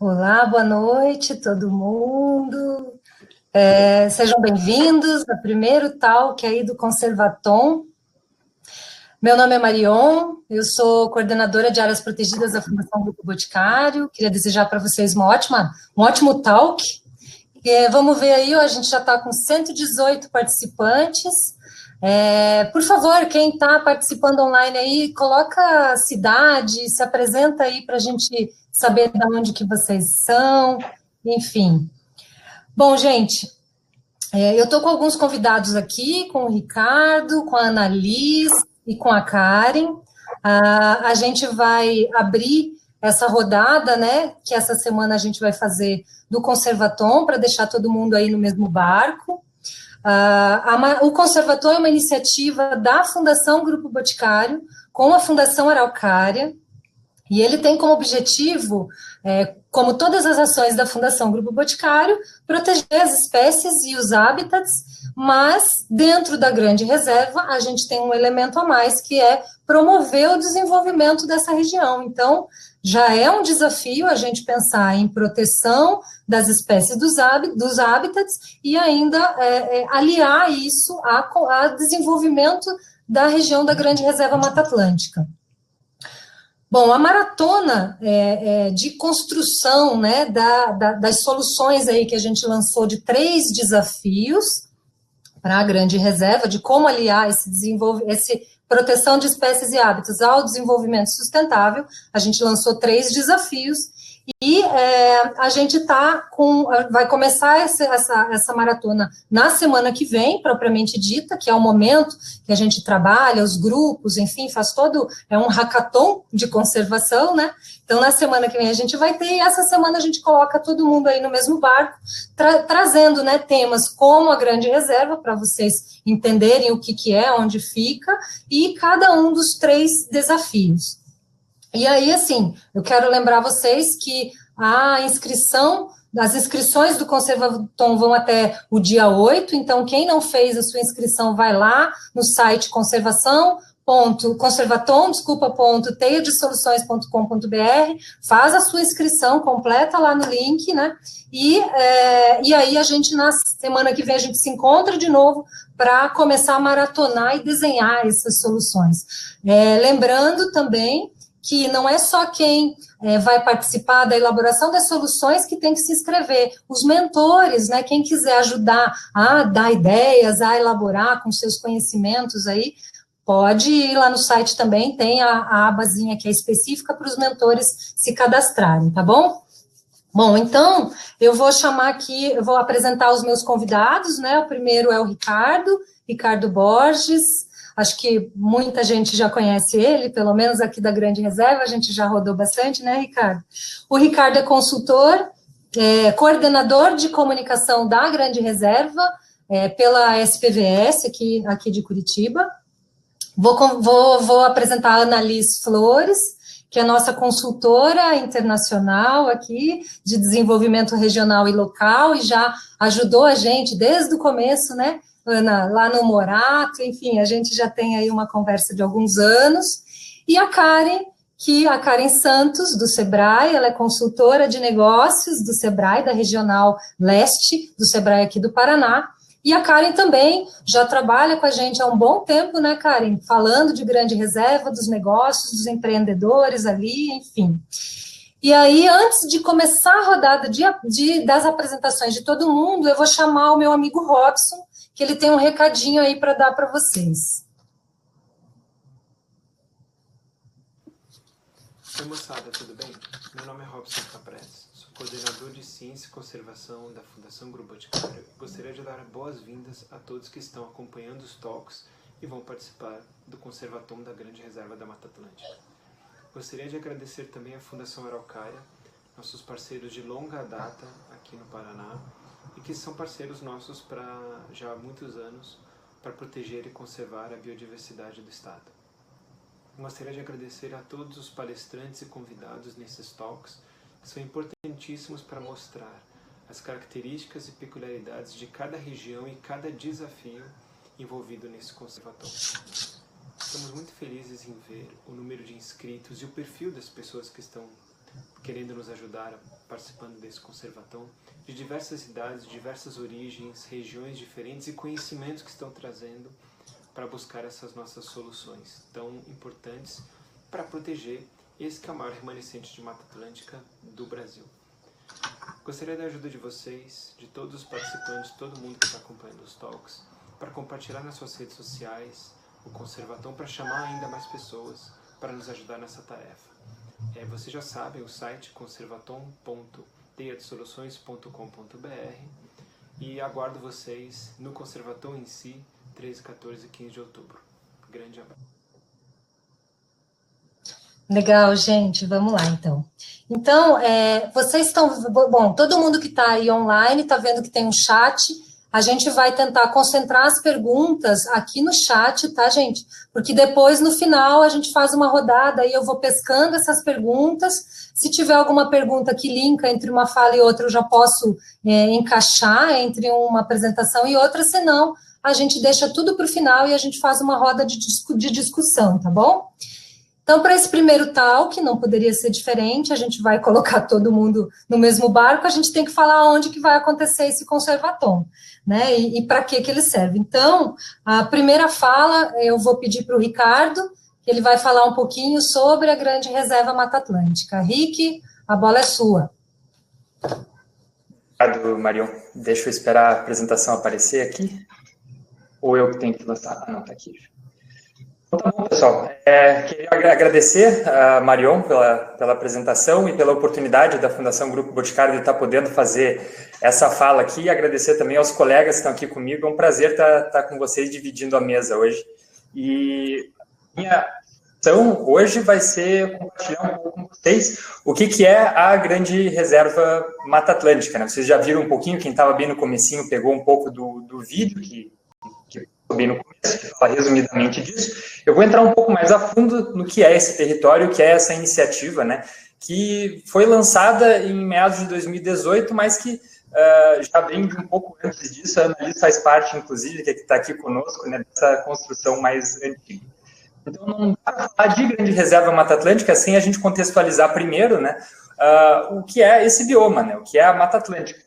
Olá, boa noite, todo mundo. Sejam bem-vindos ao primeiro talk aí do Conservatom. Meu nome é Marion, eu sou coordenadora de áreas protegidas da Fundação Grupo Boticário. Queria desejar para vocês um ótimo talk. Vamos ver aí, a gente já está com 118 participantes. Por favor, quem está participando online aí, coloca a cidade, se apresenta aí para a gente saber de onde que vocês são, enfim. Bom, gente, eu estou com alguns convidados aqui, com o Ricardo, com a Annalise e com a Karen. A gente vai abrir essa rodada, né, que essa semana a gente vai fazer do Conservatom, para deixar todo mundo aí no mesmo barco. O Conservatom é uma iniciativa da Fundação Grupo Boticário, com a Fundação Araucária, e ele tem como objetivo, como todas as ações da Fundação Grupo Boticário, proteger as espécies e os hábitats, mas dentro da Grande Reserva a gente tem um elemento a mais, que é promover o desenvolvimento dessa região. Então, já é um desafio a gente pensar em proteção das espécies dos hábitats e ainda aliar isso a desenvolvimento da região da Grande Reserva Mata Atlântica. Bom, a maratona de construção, né, das soluções aí que a gente lançou de 3 desafios para a Grande Reserva, de como aliar esse proteção de espécies e hábitos ao desenvolvimento sustentável. A gente lançou 3 desafios e a gente vai começar essa maratona na semana que vem, propriamente dita, que é o momento que a gente trabalha, os grupos, enfim, é um hackathon de conservação, né? Então, na semana que vem a gente vai ter, e essa semana a gente coloca todo mundo aí no mesmo barco, trazendo, né, temas como a Grande Reserva, para vocês entenderem o que é, onde fica, e cada um dos 3 desafios. E aí, assim, eu quero lembrar vocês que as inscrições do Conservatom vão até o dia 8, então quem não fez a sua inscrição vai lá no site teiadesoluções.com.br, faz a sua inscrição completa lá no link, né? E aí a gente, na semana que vem, a gente se encontra de novo para começar a maratonar e desenhar essas soluções. Lembrando também que não é só quem vai participar da elaboração das soluções que tem que se inscrever. Os mentores, né, quem quiser ajudar a dar ideias, a elaborar com seus conhecimentos aí, pode ir lá no site também, tem a abazinha que é específica para os mentores se cadastrarem, tá bom? Bom, então, eu vou chamar aqui, eu vou apresentar os meus convidados, né? O primeiro é o Ricardo Borges. Acho que muita gente já conhece ele, pelo menos aqui da Grande Reserva, a gente já rodou bastante, né, Ricardo? O Ricardo é consultor, coordenador de comunicação da Grande Reserva, pela SPVS, aqui de Curitiba. Vou apresentar a Annalise Flores, que é nossa consultora internacional aqui, de desenvolvimento regional e local, e já ajudou a gente desde o começo, né, Ana, lá no Morato, enfim, a gente já tem aí uma conversa de alguns anos, e a Karen Santos, do Sebrae, ela é consultora de negócios do Sebrae, da Regional Leste, do Sebrae aqui do Paraná, e a Karen também já trabalha com a gente há um bom tempo, né, Karen? Falando de Grande Reserva, dos negócios, dos empreendedores ali, enfim. E aí, antes de começar a rodada das apresentações de todo mundo, eu vou chamar o meu amigo Robson, que ele tem um recadinho aí para dar para vocês. Oi, moçada, tudo bem? Meu nome é Robson Caprez, sou coordenador de Ciência e Conservação da Fundação Grupo Boticário. Gostaria de dar boas-vindas a todos que estão acompanhando os talks e vão participar do Conservatom da Grande Reserva da Mata Atlântica. Gostaria de agradecer também à Fundação Araucária, nossos parceiros de longa data aqui no Paraná, e que são parceiros nossos já há muitos anos para proteger e conservar a biodiversidade do Estado. Gostaria de agradecer a todos os palestrantes e convidados nesses talks, que são importantíssimos para mostrar as características e peculiaridades de cada região e cada desafio envolvido nesse conservatório. Estamos muito felizes em ver o número de inscritos e o perfil das pessoas que estão querendo nos ajudar participando desse Conservaton, de diversas idades, diversas origens, regiões diferentes e conhecimentos que estão trazendo para buscar essas nossas soluções tão importantes para proteger esse que é o maior remanescente de Mata Atlântica do Brasil. Gostaria da ajuda de vocês, de todos os participantes, todo mundo que está acompanhando os talks, para compartilhar nas suas redes sociais o Conservaton, para chamar ainda mais pessoas para nos ajudar nessa tarefa. Vocês já sabem, o site conservaton.teiadesoluções.com.br, e aguardo vocês no Conservaton em si, 13, 14 e 15 de outubro. Grande abraço. Legal, gente, vamos lá, então. Então, vocês estão... Bom, todo mundo que está aí online está vendo que tem um chat. A gente vai tentar concentrar as perguntas aqui no chat, tá, gente? Porque depois, no final, a gente faz uma rodada e eu vou pescando essas perguntas. Se tiver alguma pergunta que linka entre uma fala e outra, eu já posso encaixar entre uma apresentação e outra, senão a gente deixa tudo para o final e a gente faz uma roda de discussão, tá bom? Então, para esse primeiro talk, não poderia ser diferente, a gente vai colocar todo mundo no mesmo barco, a gente tem que falar onde que vai acontecer esse Conservaton, né, e para que ele serve. Então, a primeira fala, eu vou pedir para o Ricardo, que ele vai falar um pouquinho sobre a Grande Reserva Mata Atlântica. Rick, a bola é sua. Obrigado, Marion. Deixa eu esperar a apresentação aparecer aqui, ou eu que tenho que lançar? Ah, não, está aqui. Então, tá bom, pessoal. Queria agradecer a Marion pela apresentação e pela oportunidade da Fundação Grupo Boticário de estar podendo fazer essa fala aqui, e agradecer também aos colegas que estão aqui comigo. É um prazer estar com vocês dividindo a mesa hoje. E minha ação hoje vai ser compartilhar um pouco com vocês o que é a Grande Reserva Mata Atlântica, né? Vocês já viram um pouquinho, quem estava bem no comecinho pegou um pouco do vídeo que bem no começo, que fala resumidamente disso. Eu vou entrar um pouco mais a fundo no que é esse território, o que é essa iniciativa, né, que foi lançada em meados de 2018, mas que já vem de um pouco antes disso. A Annalise faz parte, inclusive, que está aqui conosco, né, dessa construção mais antiga. Então, não dá para falar de Grande Reserva Mata Atlântica sem a gente contextualizar primeiro, né, o que é esse bioma, né, o que é a Mata Atlântica.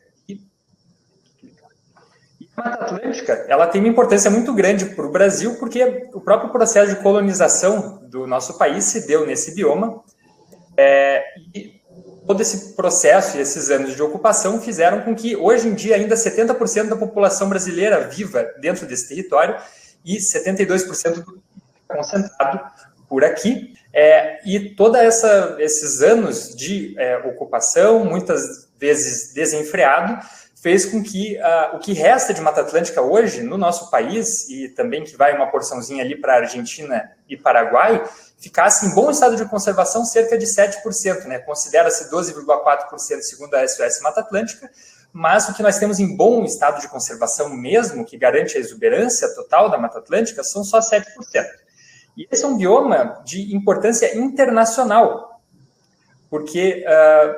A Mata Atlântica, ela tem uma importância muito grande para o Brasil, porque o próprio processo de colonização do nosso país se deu nesse bioma, e todo esse processo e esses anos de ocupação fizeram com que, hoje em dia, ainda 70% da população brasileira viva dentro desse território e 72% concentrado por aqui. E todos esses anos de ocupação, muitas vezes desenfreado, fez com que o que resta de Mata Atlântica hoje, no nosso país, e também que vai uma porçãozinha ali para a Argentina e Paraguai, ficasse em bom estado de conservação cerca de 7%, né? Considera-se 12,4% segundo a SOS Mata Atlântica, mas o que nós temos em bom estado de conservação mesmo, que garante a exuberância total da Mata Atlântica, são só 7%. E esse é um bioma de importância internacional, porque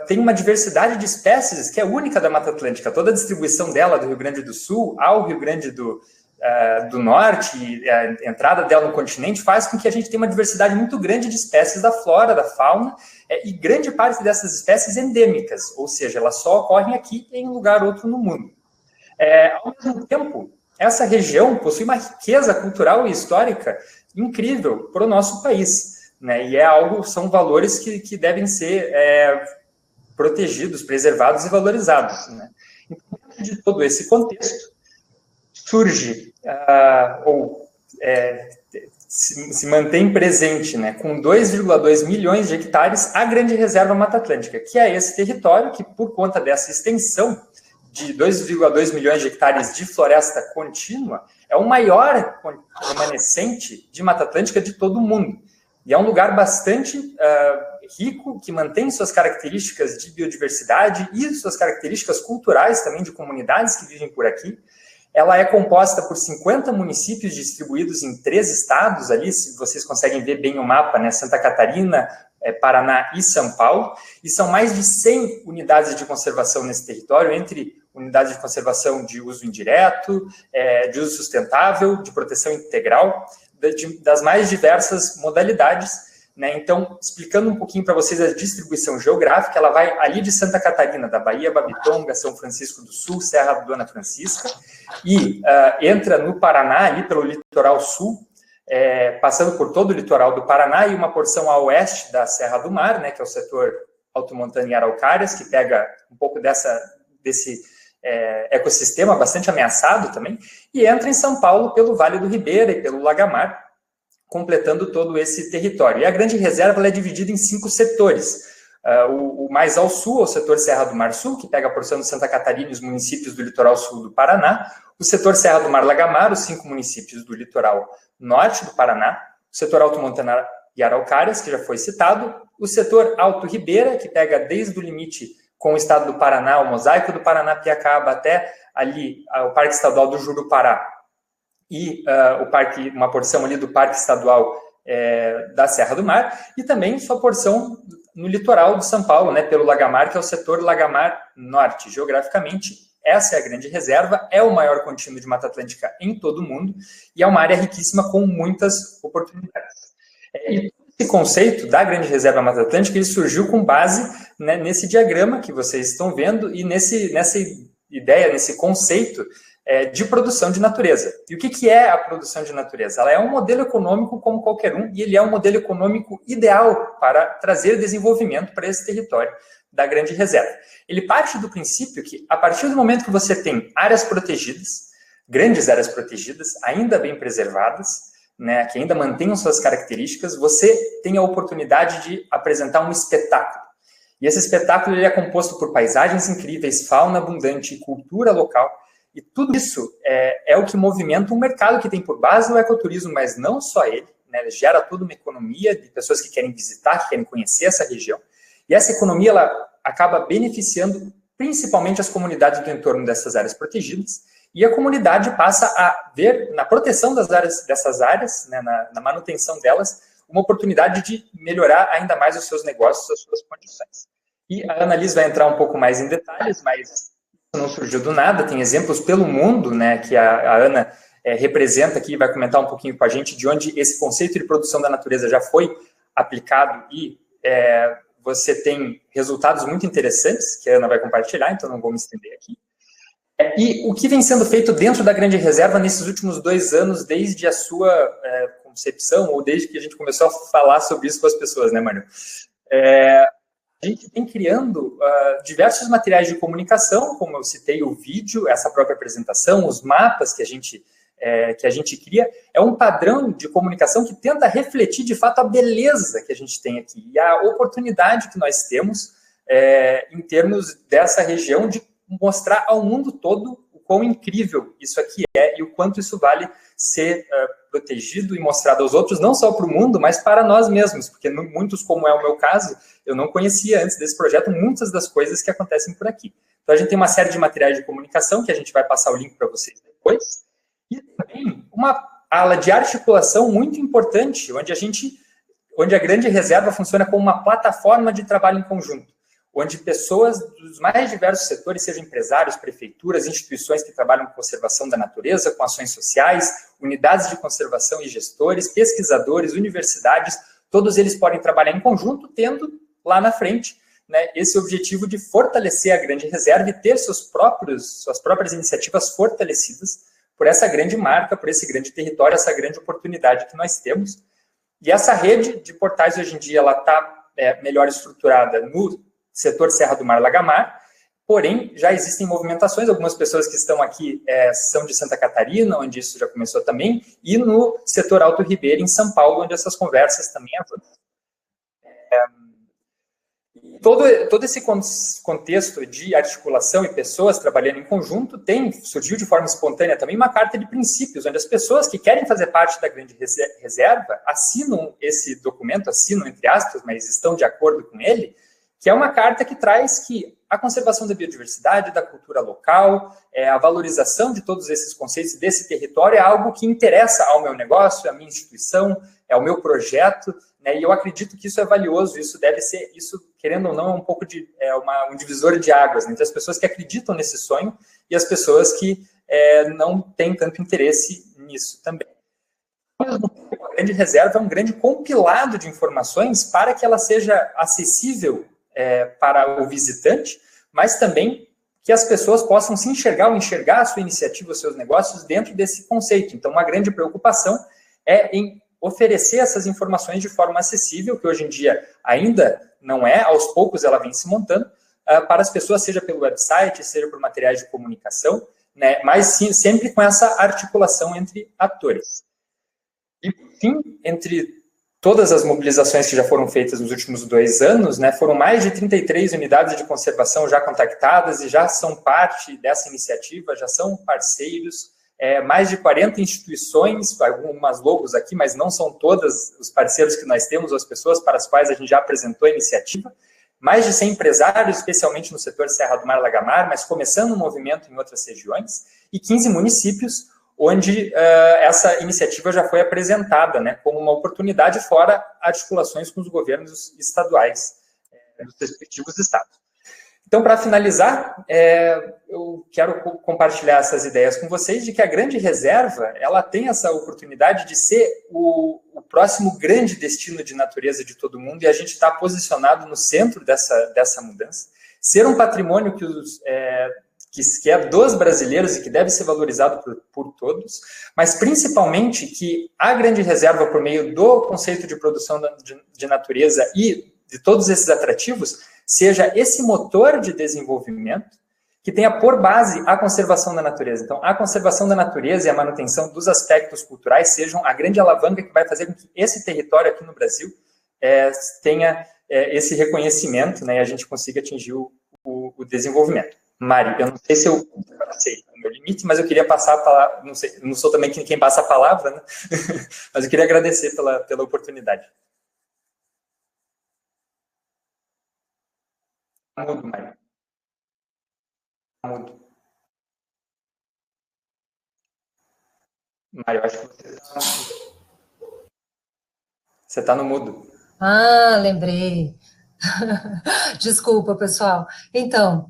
tem uma diversidade de espécies que é única da Mata Atlântica. Toda a distribuição dela do Rio Grande do Sul ao Rio Grande do Norte, e a entrada dela no continente, faz com que a gente tenha uma diversidade muito grande de espécies da flora, da fauna, e grande parte dessas espécies endêmicas, ou seja, elas só ocorrem aqui e em lugar outro no mundo. Ao mesmo tempo, essa região possui uma riqueza cultural e histórica incrível para o nosso país, né? E são valores que devem ser protegidos, preservados e valorizados, né? Então, dentro de todo esse contexto, surge, se mantém presente, né, com 2,2 milhões de hectares, a Grande Reserva Mata Atlântica, que é esse território que, por conta dessa extensão de 2,2 milhões de hectares de floresta contínua, é o maior remanescente de Mata Atlântica de todo o mundo. E é um lugar bastante rico, que mantém suas características de biodiversidade e suas características culturais também de comunidades que vivem por aqui. Ela é composta por 50 municípios distribuídos em 3 estados, ali, se vocês conseguem ver bem o mapa, né? Santa Catarina, Paraná e São Paulo, e são mais de 100 unidades de conservação nesse território, entre unidades de conservação de uso indireto, de uso sustentável, de proteção integral, das mais diversas modalidades, né? Então, explicando um pouquinho para vocês a distribuição geográfica, ela vai ali de Santa Catarina, da Bahia, Babitonga, São Francisco do Sul, Serra da Dona Francisca, e entra no Paraná, ali pelo litoral sul, passando por todo o litoral do Paraná e uma porção a oeste da Serra do Mar, né, que é o setor Alto Montana e Araucárias, que pega um pouco desse ecossistema bastante ameaçado também, e entra em São Paulo pelo Vale do Ribeira e pelo Lagamar, completando todo esse território. E a Grande Reserva ela é dividida em 5 setores. O mais ao sul é o setor Serra do Mar Sul, que pega a porção de Santa Catarina e os municípios do litoral sul do Paraná, o setor Serra do Mar Lagamar, os 5 municípios do litoral norte do Paraná, o setor Alto Montana e Araucárias, que já foi citado, o setor Alto Ribeira, que pega desde o limite com o estado do Paraná, o mosaico do Paranapiacaba, até ali o Parque Estadual do Jurupará, e uma porção ali do Parque Estadual da Serra do Mar, e também sua porção no litoral de São Paulo, né, pelo Lagamar, que é o setor Lagamar Norte. Geograficamente, essa é a Grande Reserva, é o maior contínuo de Mata Atlântica em todo o mundo, e é uma área riquíssima com muitas oportunidades. E esse conceito da Grande Reserva Mata Atlântica ele surgiu com base, né, nesse diagrama que vocês estão vendo e nessa ideia, nesse conceito de produção de natureza. E o que é a produção de natureza? Ela é um modelo econômico como qualquer um, e ele é um modelo econômico ideal para trazer desenvolvimento para esse território da Grande Reserva. Ele parte do princípio que, a partir do momento que você tem áreas protegidas, grandes áreas protegidas, ainda bem preservadas, né, que ainda mantenham suas características, você tem a oportunidade de apresentar um espetáculo. E esse espetáculo ele é composto por paisagens incríveis, fauna abundante, cultura local, e tudo isso é o que movimenta um mercado que tem por base o ecoturismo, mas não só ele, né, ele gera toda uma economia de pessoas que querem visitar, que querem conhecer essa região, e essa economia ela acaba beneficiando principalmente as comunidades do entorno dessas áreas protegidas, e a comunidade passa a ver na proteção dessas áreas, né, na manutenção delas, uma oportunidade de melhorar ainda mais os seus negócios, as suas condições. E a Annalise vai entrar um pouco mais em detalhes, mas isso não surgiu do nada, tem exemplos pelo mundo, né, que a Ana representa aqui, vai comentar um pouquinho com a gente de onde esse conceito de produção da natureza já foi aplicado e você tem resultados muito interessantes, que a Ana vai compartilhar, então não vou me estender aqui. E o que vem sendo feito dentro da Grande Reserva nesses últimos 2 anos, desde a sua concepção, ou desde que a gente começou a falar sobre isso com as pessoas, né, Mário? A gente vem criando diversos materiais de comunicação, como eu citei o vídeo, essa própria apresentação, os mapas que a gente cria, é um padrão de comunicação que tenta refletir, de fato, a beleza que a gente tem aqui, e a oportunidade que nós temos em termos dessa região de mostrar ao mundo todo o quão incrível isso aqui é e o quanto isso vale ser protegido e mostrado aos outros, não só para o mundo, mas para nós mesmos, porque muitos, como é o meu caso, eu não conhecia antes desse projeto muitas das coisas que acontecem por aqui. Então a gente tem uma série de materiais de comunicação, que a gente vai passar o link para vocês depois, e também uma ala de articulação muito importante, onde a Grande Reserva funciona como uma plataforma de trabalho em conjunto, onde pessoas dos mais diversos setores, sejam empresários, prefeituras, instituições que trabalham com conservação da natureza, com ações sociais, unidades de conservação e gestores, pesquisadores, universidades, todos eles podem trabalhar em conjunto, tendo lá na frente, né, esse objetivo de fortalecer a Grande Reserva e ter suas próprias iniciativas fortalecidas por essa grande marca, por esse grande território, essa grande oportunidade que nós temos. E essa rede de portais, hoje em dia, ela está melhor estruturada no setor Serra do Mar Lagamar, porém, já existem movimentações, algumas pessoas que estão aqui são de Santa Catarina, onde isso já começou também, e no setor Alto Ribeira, em São Paulo, onde essas conversas também avançam. Todo esse contexto de articulação e pessoas trabalhando em conjunto surgiu de forma espontânea também uma carta de princípios, onde as pessoas que querem fazer parte da Grande Reserva assinam esse documento, assinam entre aspas, mas estão de acordo com ele, que é uma carta que traz que a conservação da biodiversidade, da cultura local, a valorização de todos esses conceitos desse território é algo que interessa ao meu negócio, à minha instituição, ao meu projeto, né, e eu acredito que isso é valioso, isso deve ser, isso, querendo ou não, é um pouco de um divisor de águas, né, entre as pessoas que acreditam nesse sonho e as pessoas que não têm tanto interesse nisso também. Ao mesmo tempo, a grande reserva é um grande compilado de informações para que ela seja acessível para o visitante, mas também que as pessoas possam se enxergar ou enxergar a sua iniciativa, os seus negócios dentro desse conceito. Então, uma grande preocupação é em oferecer essas informações de forma acessível, que hoje em dia ainda não é, aos poucos ela vem se montando, para as pessoas, seja pelo website, seja por materiais de comunicação, né, mas sim, sempre com essa articulação entre atores. E, por fim, entre todas as mobilizações que já foram feitas nos últimos 2 anos, né, foram mais de 33 unidades de conservação já contactadas e já são parte dessa iniciativa, já são parceiros, mais de 40 instituições, algumas logos aqui, mas não são todas os parceiros que nós temos, as pessoas para as quais a gente já apresentou a iniciativa, mais de 100 empresários, especialmente no setor Serra do Mar Lagamar, mas começando um movimento em outras regiões, e 15 municípios, onde essa iniciativa já foi apresentada, né, como uma oportunidade, fora articulações com os governos estaduais, dos respectivos estados. Então, para finalizar, eu quero compartilhar essas ideias com vocês de que a grande reserva, ela tem essa oportunidade de ser o próximo grande destino de natureza de todo mundo, e a gente está posicionado no centro dessa mudança. Ser um patrimônio que é dos brasileiros e que deve ser valorizado por todos, mas principalmente que a grande reserva, por meio do conceito de produção de natureza e de todos esses atrativos, seja esse motor de desenvolvimento que tenha por base a conservação da natureza. Então, a conservação da natureza e a manutenção dos aspectos culturais sejam a grande alavanca que vai fazer com que esse território aqui no Brasil tenha esse reconhecimento, né, e a gente consiga atingir o desenvolvimento. Mari, eu não sei se eu passei o meu limite, mas eu queria passar a palavra, não sou também quem passa a palavra, né? Mas eu queria agradecer pela oportunidade. Mudo, Mari. Mudo. Mari, eu acho que você está no mudo. Ah, lembrei. Desculpa, pessoal. Então,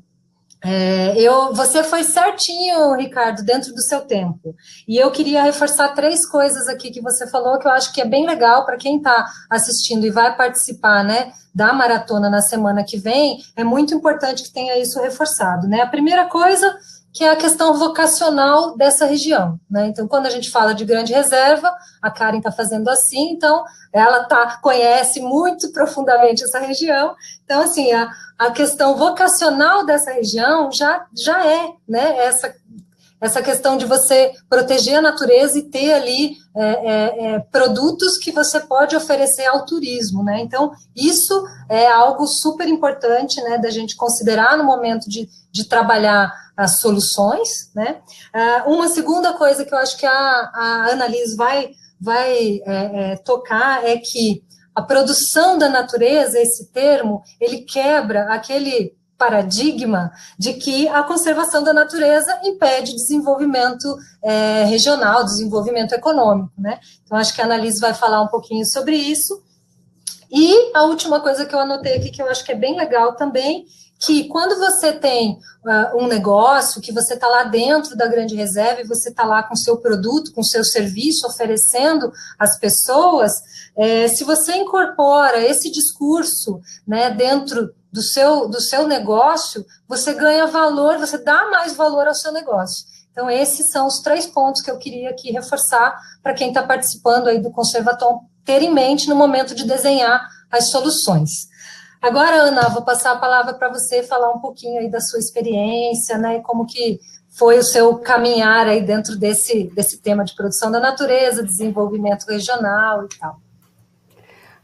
você foi certinho, Ricardo, dentro do seu tempo. E eu queria reforçar 3 coisas aqui que você falou, que eu acho que é bem legal para quem está assistindo e vai participar, né, da maratona na semana que vem. É muito importante que tenha isso reforçado, né? A primeira coisa, que é a questão vocacional dessa região, né? Então, quando a gente fala de grande reserva, a Karen está fazendo assim, então ela conhece muito profundamente essa região. Então, assim, a questão vocacional dessa região já é, né, essa questão de você proteger a natureza e ter ali produtos que você pode oferecer ao turismo, né? Então, isso é algo super importante, né, da gente considerar no momento de trabalhar as soluções, né? Uma segunda coisa que eu acho que a Annalise vai tocar é que a produção da natureza, esse termo, ele quebra aquele paradigma de que a conservação da natureza impede desenvolvimento regional, desenvolvimento econômico, né? Então, acho que a Annalise vai falar um pouquinho sobre isso. E a última coisa que eu anotei aqui, que eu acho que é bem legal também, que quando você tem um negócio, que você está lá dentro da grande reserva e você está lá com o seu produto, com o seu serviço, oferecendo às pessoas, se você incorpora esse discurso, né, dentro do seu negócio, você ganha valor, você dá mais valor ao seu negócio. Então, esses são os 3 pontos que eu queria aqui reforçar para quem está participando aí do Conservatom ter em mente no momento de desenhar as soluções. Agora, Ana, vou passar a palavra para você falar um pouquinho aí da sua experiência, né, e como que foi o seu caminhar aí dentro desse tema de produção da natureza, desenvolvimento regional e tal.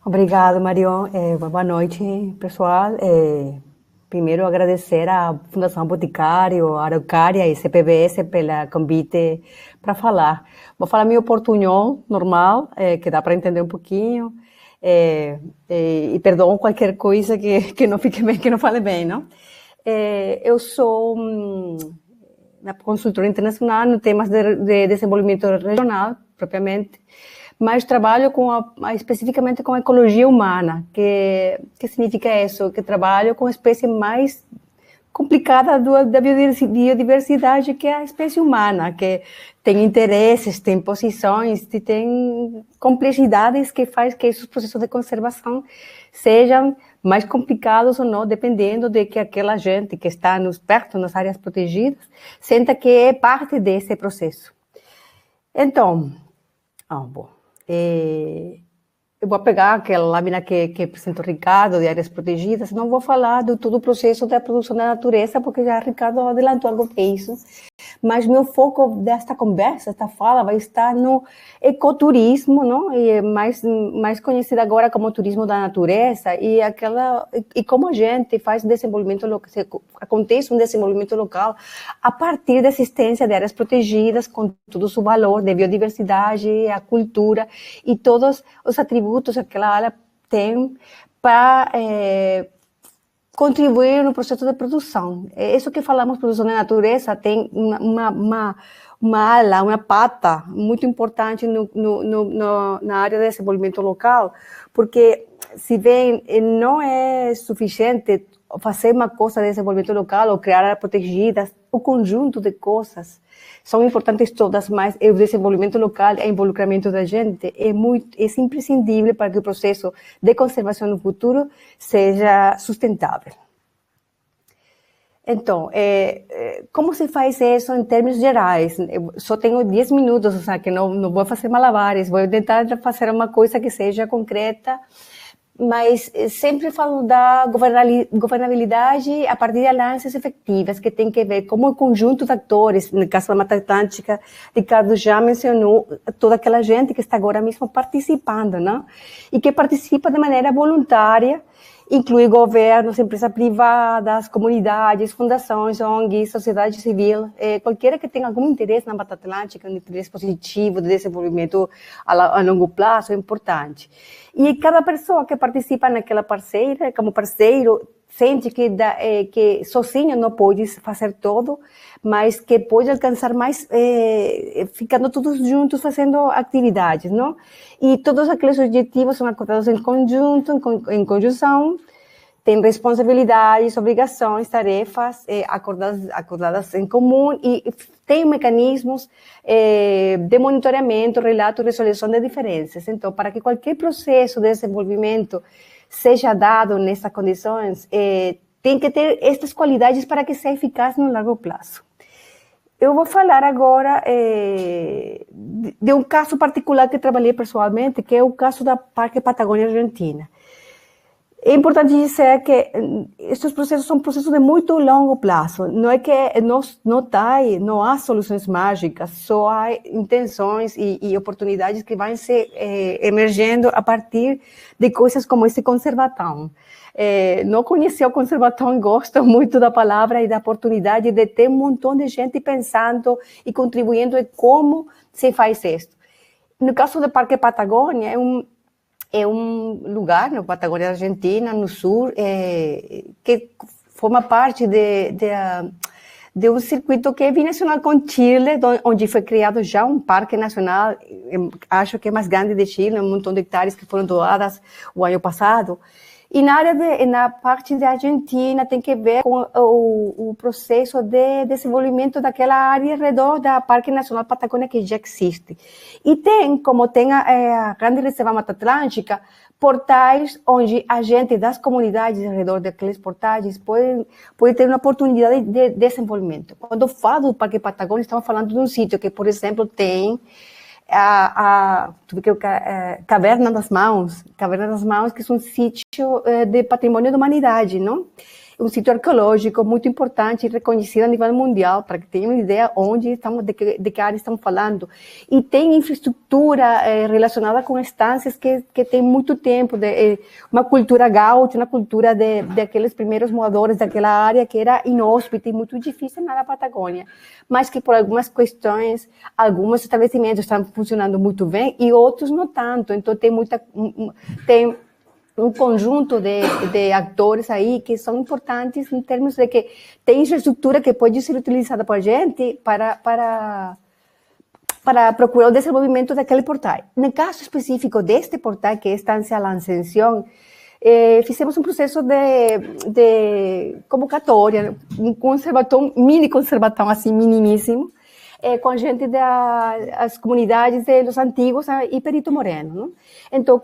Obrigada, Marion. Boa noite, pessoal. Primeiro, agradecer à Fundação Boticário, à Araucária e CPBS pelo convite para falar. Vou falar meu portunhol normal, que dá para entender um pouquinho. E perdão qualquer coisa que não fique bem, que não fale bem, não? Eu sou uma consultora internacional em temas de desenvolvimento regional, propriamente, mas trabalho especificamente com ecologia humana, que significa isso, que trabalho com espécies mais complicada da biodiversidade, que é a espécie humana, que tem interesses, tem posições, tem complexidades que faz que esses processos de conservação sejam mais complicados ou não, dependendo de que aquela gente que está perto nas áreas protegidas sinta que é parte desse processo. Então, eu vou pegar aquela lâmina que apresentou o Ricardo, de áreas protegidas, não vou falar de todo o processo da produção da natureza, porque já o Ricardo adelantou algo para isso. Mas meu foco desta conversa, esta fala, vai estar no ecoturismo, não? E mais conhecido agora como turismo da natureza, e como a gente faz desenvolvimento local, acontece um desenvolvimento local a partir da existência de áreas protegidas, com todo o seu valor de biodiversidade, a cultura e todos os atributos que aquela área tem para contribuir no processo de produção. Isso que falamos, produção da natureza, tem uma ala, uma pata muito importante na área de desenvolvimento local, porque, se bem não é suficiente fazer uma coisa de desenvolvimento local ou criar áreas protegidas, o conjunto de coisas são importantes todas, mas o desenvolvimento local, o involucramento da gente é imprescindível para que o processo de conservação no futuro seja sustentável. Então, como se faz isso em termos gerais? Eu só tenho 10 minutos, ou seja, que não vou fazer malabares, vou tentar fazer uma coisa que seja concreta, mas sempre falo da governabilidade a partir de análises efetivas, que tem que ver como o conjunto de atores, no caso da Mata Atlântica, Ricardo já mencionou toda aquela gente que está agora mesmo participando, né? E que participa de maneira voluntária, inclui governos, empresas privadas, comunidades, fundações, ONGs, sociedade civil, qualquer que tenha algum interesse na Mata Atlântica, um interesse positivo de desenvolvimento a longo prazo, é importante. E cada pessoa que participa naquela parceira, como parceiro, sente que sozinho não pode fazer tudo, mas que pode alcançar mais, ficando todos juntos fazendo atividades, não? E todos aqueles objetivos são acordados em conjunto, em conjunção, tem responsabilidades, obrigações, tarefas acordadas em comum e tem mecanismos de monitoramento, relato e resolução de diferenças. Então, para que qualquer processo de desenvolvimento seja dado nessas condições, tem que ter estas qualidades para que seja eficaz no longo prazo. Eu vou falar agora de um caso particular que trabalhei pessoalmente, que é o caso da Parque Patagônia Argentina. É importante dizer que estes processos são processos de muito longo prazo. Não é que não há soluções mágicas, só há intenções e oportunidades que vão se emergendo a partir de coisas como esse conservatão. Não conheci o conservatão, gosto muito da palavra e da oportunidade de ter um montão de gente pensando e contribuindo em como se faz isso. No caso do Parque Patagônia, é um lugar na Patagônia Argentina, no sul, que forma parte de um circuito que é binacional com Chile, onde foi criado já um parque nacional, acho que é mais grande de Chile, um montão de hectares que foram doadas o ano passado. E na parte da Argentina tem que ver com o processo de desenvolvimento daquela área ao redor da Parque Nacional Patagônia que já existe. E como tem a Grande Reserva Mata Atlântica, portais onde a gente das comunidades ao redor daqueles portais pode ter uma oportunidade de desenvolvimento. Quando falo do Parque Patagônia, estamos falando de um sítio que, por exemplo, tem Caverna das Mãos, que é um sítio de patrimônio da humanidade, não? Um sítio arqueológico muito importante e reconhecido a nível mundial, para que tenham uma ideia de que área estamos falando. E tem infraestrutura relacionada com estâncias que tem muito tempo, uma cultura gaúcha, uma cultura de aqueles primeiros moradores daquela área que era inóspita e muito difícil na Patagônia, mas que por algumas questões, alguns estabelecimentos estão funcionando muito bem e outros não tanto. Então tem um conjunto de atores aí que são importantes em termos de que tem infraestrutura que pode ser utilizada por a gente para procurar o desenvolvimento daquele portal. No caso específico deste portal, que é a Estância La Ascensión, fizemos um processo de convocatória, um conservatório, mini conservatório, assim, minimíssimo, com a gente das comunidades de Los Antigos e Perito Moreno. Não? Então,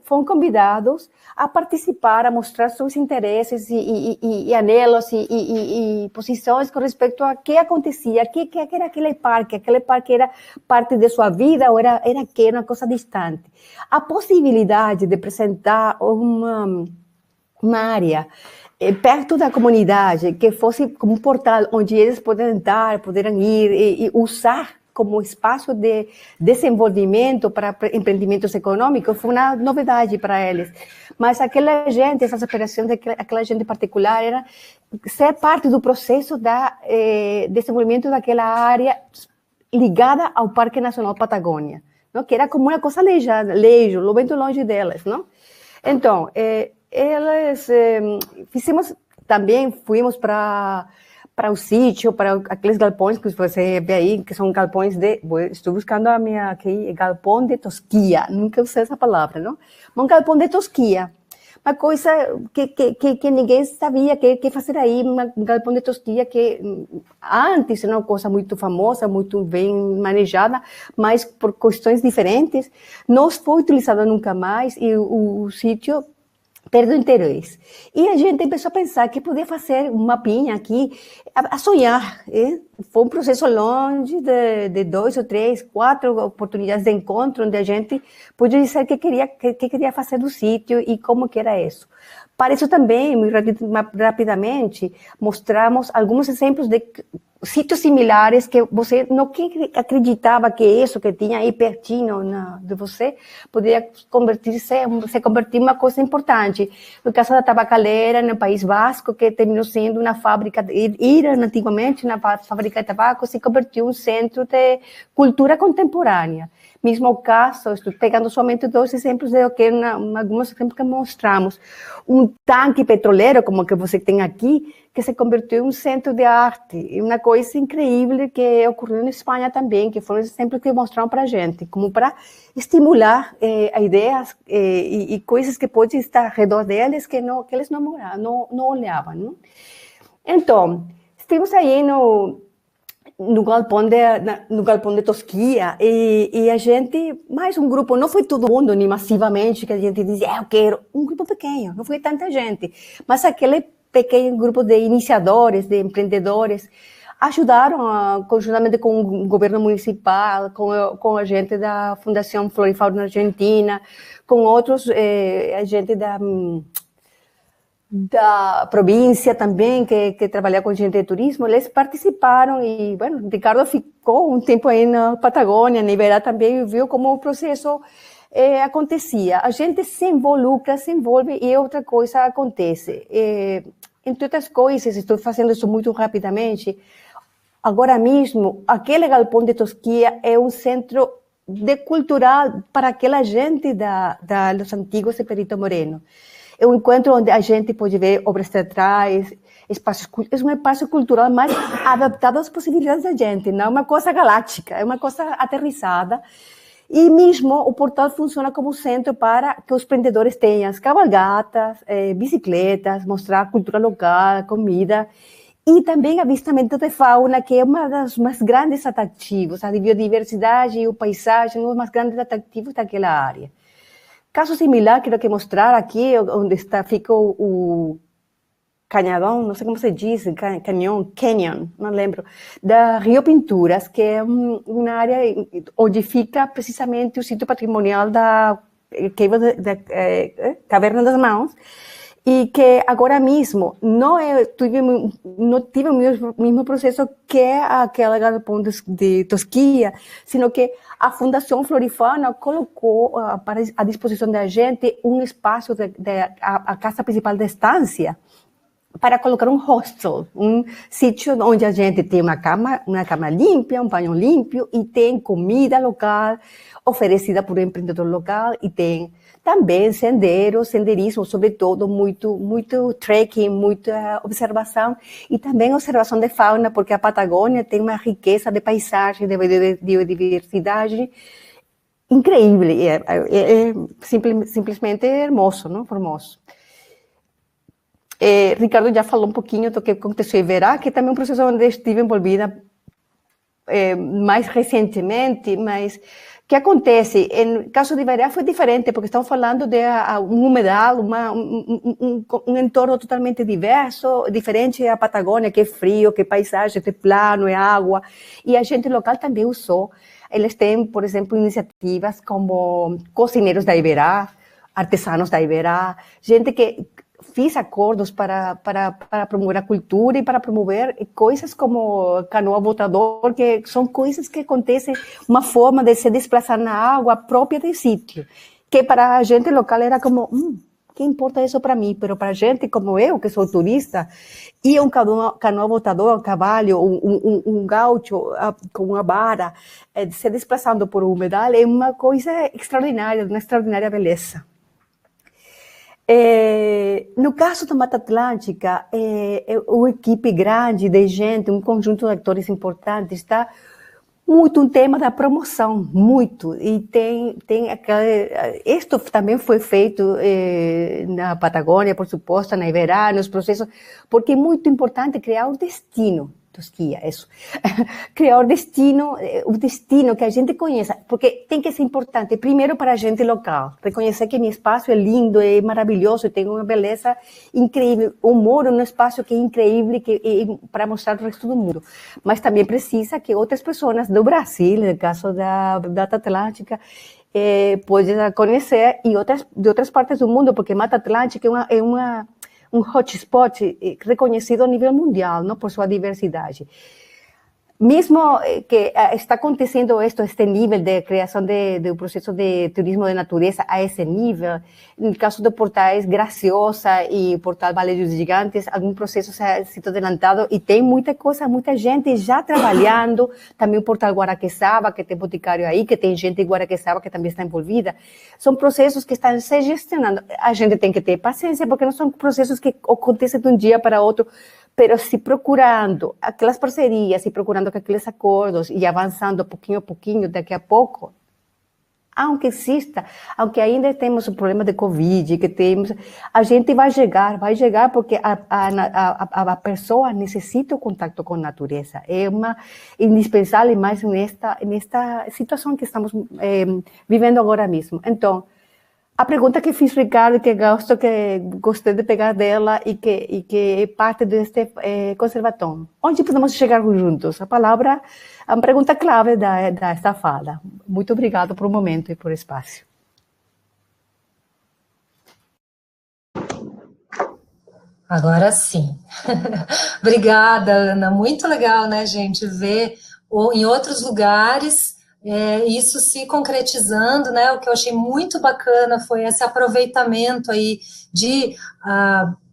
foram convidados a participar, a mostrar seus interesses e anhelos e posições com respeito a que acontecia, que era aquele parque era parte de sua vida ou era uma coisa distante. A possibilidade de apresentar uma área perto da comunidade, que fosse como um portal onde eles poderam ir e usar como espaço de desenvolvimento para empreendimentos econômicos, foi uma novidade para eles. Mas aquela gente, essas operações daquela gente particular, era ser parte do processo de desenvolvimento daquela área ligada ao Parque Nacional Patagônia, não? Que era como uma coisa lejo, muito longe delas. Não? Então, elas fomos para o sítio, para aqueles galpões que você vê aí, que são galpões estou buscando aqui, galpão de tosquia, nunca usei essa palavra, não? Um galpão de tosquia, uma coisa que ninguém sabia que fazer aí, um galpão de tosquia que antes era uma coisa muito famosa, muito bem manejada, mas por questões diferentes, não foi utilizado nunca mais, e o sítio perdeu interesse. E a gente começou a pensar que podia fazer um mapinha aqui, a sonhar. Foi um processo longe de 2 ou 3, 4 oportunidades de encontro, onde a gente podia dizer que queria fazer do sítio e como que era isso. Para isso também, muito rapidamente, mostramos alguns exemplos de sítios similares que você não acreditava que isso que tinha aí pertinho de você poderia se convertir em uma coisa importante. No caso da tabacaleira, no País Basco, que terminou sendo uma fábrica, era antigamente uma fábrica de tabaco, se convertiu em um centro de cultura contemporânea. Mesmo o caso, estou pegando somente 2 exemplos de alguns exemplos que mostramos. Um tanque petroleiro, como o que você tem aqui, que se convertiu em um centro de arte. E uma coisa incrível que ocorreu na Espanha também, que foram exemplos que mostraram para a gente, como para estimular ideias e coisas que podem estar ao redor deles que eles não olhavam. Não? Então, estivemos aí no galpão de Tosquia e a gente, mais um grupo, não foi todo mundo, nem massivamente, que a gente dizia, eu quero, um grupo pequeno, não foi tanta gente, mas aquele pequeno grupo de iniciadores, de empreendedores, ajudaram, conjuntamente com o governo municipal, com a gente da Fundação Florifauna Argentina, com outros, a gente da província também, que trabalha com gente de turismo, eles participaram e, bueno, Ricardo ficou um tempo aí na Patagônia, na Iberá também, e viu como o processo acontecia. A gente se involucra, se envolve e outra coisa acontece. Entre outras coisas, estou fazendo isso muito rapidamente, agora mesmo, aquele galpão de Tosquia é um centro cultural para aquela gente da Los Antigos e Perito Moreno. É um encontro onde a gente pode ver obras teatrais, é um espaço cultural mais adaptado às possibilidades da gente, não é uma coisa galáctica, é uma coisa aterrissada. E mesmo o portal funciona como centro para que os empreendedores tenham cavalgatas, bicicletas, mostrar a cultura local, comida, e também avistamento de fauna, que é uma das mais grandes atrativos, a biodiversidade e o paisagem, um dos mais grandes atrativos daquela área. Caso similar, quero mostrar aqui, onde fica o canhadão, não sei como se diz, canyon, não lembro, da Rio Pinturas, que é uma área onde fica precisamente o sítio patrimonial da Caverna das Mãos, e que agora mesmo não tive o mesmo processo que aquela galpão de Tosquia, sino que a Fundação Florifauna colocou para a disposição da gente um espaço a casa principal da estância para colocar um hostel, um sítio onde a gente tem uma cama limpa, um banho limpo e tem comida local oferecida por um empreendedor local e tem também senderismo, sobretudo, muito trekking, muita observação e também observação de fauna, porque a Patagônia tem uma riqueza de paisagem, de biodiversidade incrível, simplesmente hermoso, não? Formoso. Ricardo já falou um pouquinho do que aconteceu em Iberá, que também é um processo onde estive envolvida mais recentemente, mas o que acontece? No caso de Iberá foi diferente, porque estamos falando de um humedal, um entorno totalmente diverso, diferente da Patagônia, que é frio, que é paisagem, que é plano, é água, e a gente local também usou. Eles têm, por exemplo, iniciativas como cozinheiros da Iberá, artesanos da Iberá, gente que fiz acordos para promover a cultura e para promover coisas como canoa botador, que são coisas que acontecem, uma forma de se desplaçar na água própria do sítio, que para a gente local era como, que importa isso para mim? Pero para a gente como eu, que sou turista, e um canoa botador, um cavalo, um gaucho com uma vara, se desplaçando por um humedal, é uma coisa extraordinária, uma extraordinária beleza. No caso da Mata Atlântica, uma equipe grande de gente, um conjunto de atores importantes, está muito um tema da promoção, muito. E isto também foi feito na Patagônia, por suposto, na Iberá, nos processos, porque é muito importante criar um destino. Tosquia, isso. Criar o destino que a gente conheça, porque tem que ser importante, primeiro para a gente local, reconhecer que meu espaço é lindo, é maravilhoso, tem uma beleza incrível, eu moro num espaço que é incrível para mostrar para o resto do mundo, mas também precisa que outras pessoas do Brasil, no caso da Mata Atlântica, possam conhecer, e de outras partes do mundo, porque Mata Atlântica é um hotspot reconhecido a nível mundial, não, por sua diversidade. Mesmo que está acontecendo este nível de criação do processo de turismo de natureza a esse nível, no caso de Portais Graciosa e Portal Vale dos Gigantes, algum processo se ha sido adelantado e tem muita coisa, muita gente já trabalhando, também o Portal Guaraqueçaba, que tem boticário aí, que tem gente em Guaraqueçaba que também está envolvida. São processos que estão se gestionando. A gente tem que ter paciência, porque não são processos que acontecem de um dia para outro, pero se procurando aquelas parcerias, e procurando aqueles acordos e avançando pouquinho a pouquinho, daqui a pouco, aunque exista, aunque ainda temos o problema de Covid, que temos, a gente vai chegar porque a pessoa necessita o contato com a natureza. É indispensável mais nesta situação que estamos vivendo agora mesmo. Então, a pergunta que fiz, Ricardo, que gostei de pegar dela e que é parte deste conservatório. Onde podemos chegar juntos? A pergunta clave desta fala. Muito obrigada por o momento e por o espaço. Agora sim. Obrigada, Ana. Muito legal, né, gente, ver em outros lugares isso se concretizando, né? O que eu achei muito bacana foi esse aproveitamento aí de,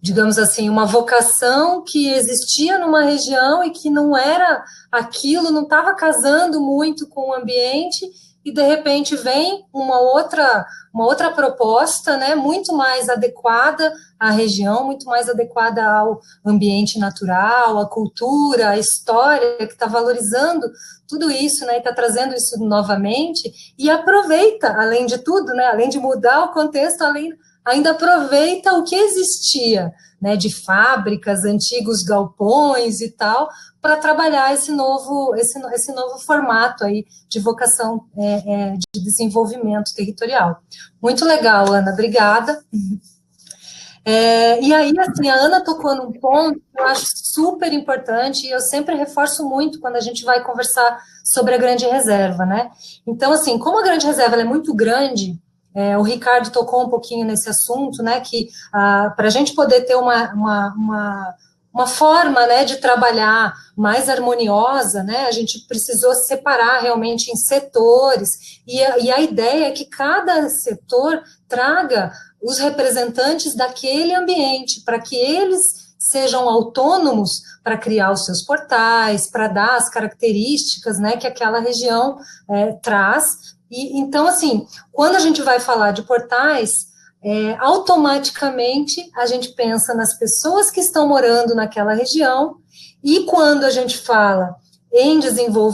digamos assim, uma vocação que existia numa região e que não era aquilo, não estava casando muito com o ambiente, e de repente vem uma outra proposta, né, muito mais adequada à região, muito mais adequada ao ambiente natural, à cultura, à história, que está valorizando tudo isso, né, e está trazendo isso novamente, e aproveita, além de tudo, né, além de mudar o contexto, ainda aproveita o que existia, né, de fábricas, antigos galpões e tal, para trabalhar esse novo formato aí de vocação de desenvolvimento territorial. Muito legal, Ana, obrigada. E aí, assim, a Ana tocou num ponto que eu acho super importante, e eu sempre reforço muito quando a gente vai conversar sobre a Grande Reserva, né? Então, assim, como a Grande Reserva ela é muito grande, o Ricardo tocou um pouquinho nesse assunto, né, que para a gente poder ter uma forma, né, de trabalhar mais harmoniosa, né, a gente precisou separar realmente em setores, e a ideia é que cada setor traga os representantes daquele ambiente, para que eles sejam autônomos para criar os seus portais, para dar as características, né, que aquela região traz. E então, assim, quando a gente vai falar de portais, automaticamente a gente pensa nas pessoas que estão morando naquela região, e quando a gente fala em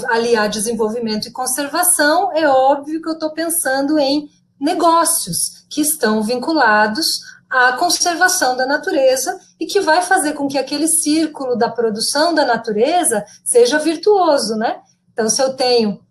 aliar desenvolvimento e conservação, é óbvio que eu estou pensando em negócios que estão vinculados a conservação da natureza e que vai fazer com que aquele círculo da produção da natureza seja virtuoso, né? Então, se eu tenho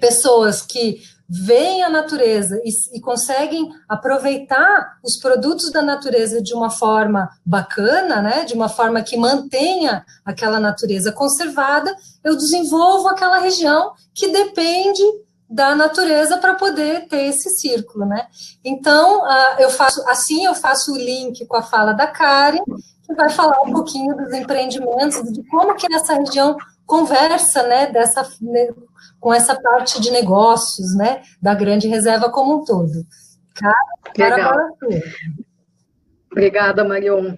pessoas que veem a natureza e conseguem aproveitar os produtos da natureza de uma forma bacana, né, de uma forma que mantenha aquela natureza conservada, eu desenvolvo aquela região que depende da natureza para poder ter esse círculo, né? Então, eu faço o link com a fala da Karen, que vai falar um pouquinho dos empreendimentos, de como que essa região conversa, né, com essa parte de negócios, né, da grande reserva como um todo. Legal. Obrigada, Marion.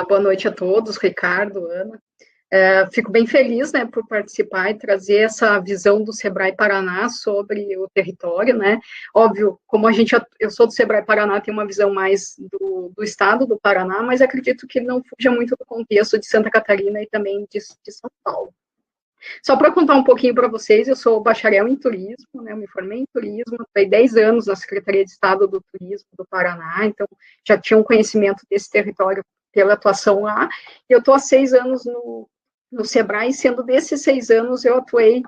Boa noite a todos, Ricardo, Ana. Fico bem feliz, né, por participar e trazer essa visão do Sebrae Paraná sobre o território, né. Óbvio, como eu sou do Sebrae Paraná, tenho uma visão mais do estado do Paraná, mas acredito que não fuja muito do contexto de Santa Catarina e também de São Paulo. Só para contar um pouquinho para vocês, eu sou bacharel em turismo, né, eu me formei em turismo, estou 10 anos na Secretaria de Estado do Turismo do Paraná, então já tinha um conhecimento desse território pela atuação lá, e eu estou há 6 anos no Sebrae, sendo desses 6 anos eu atuei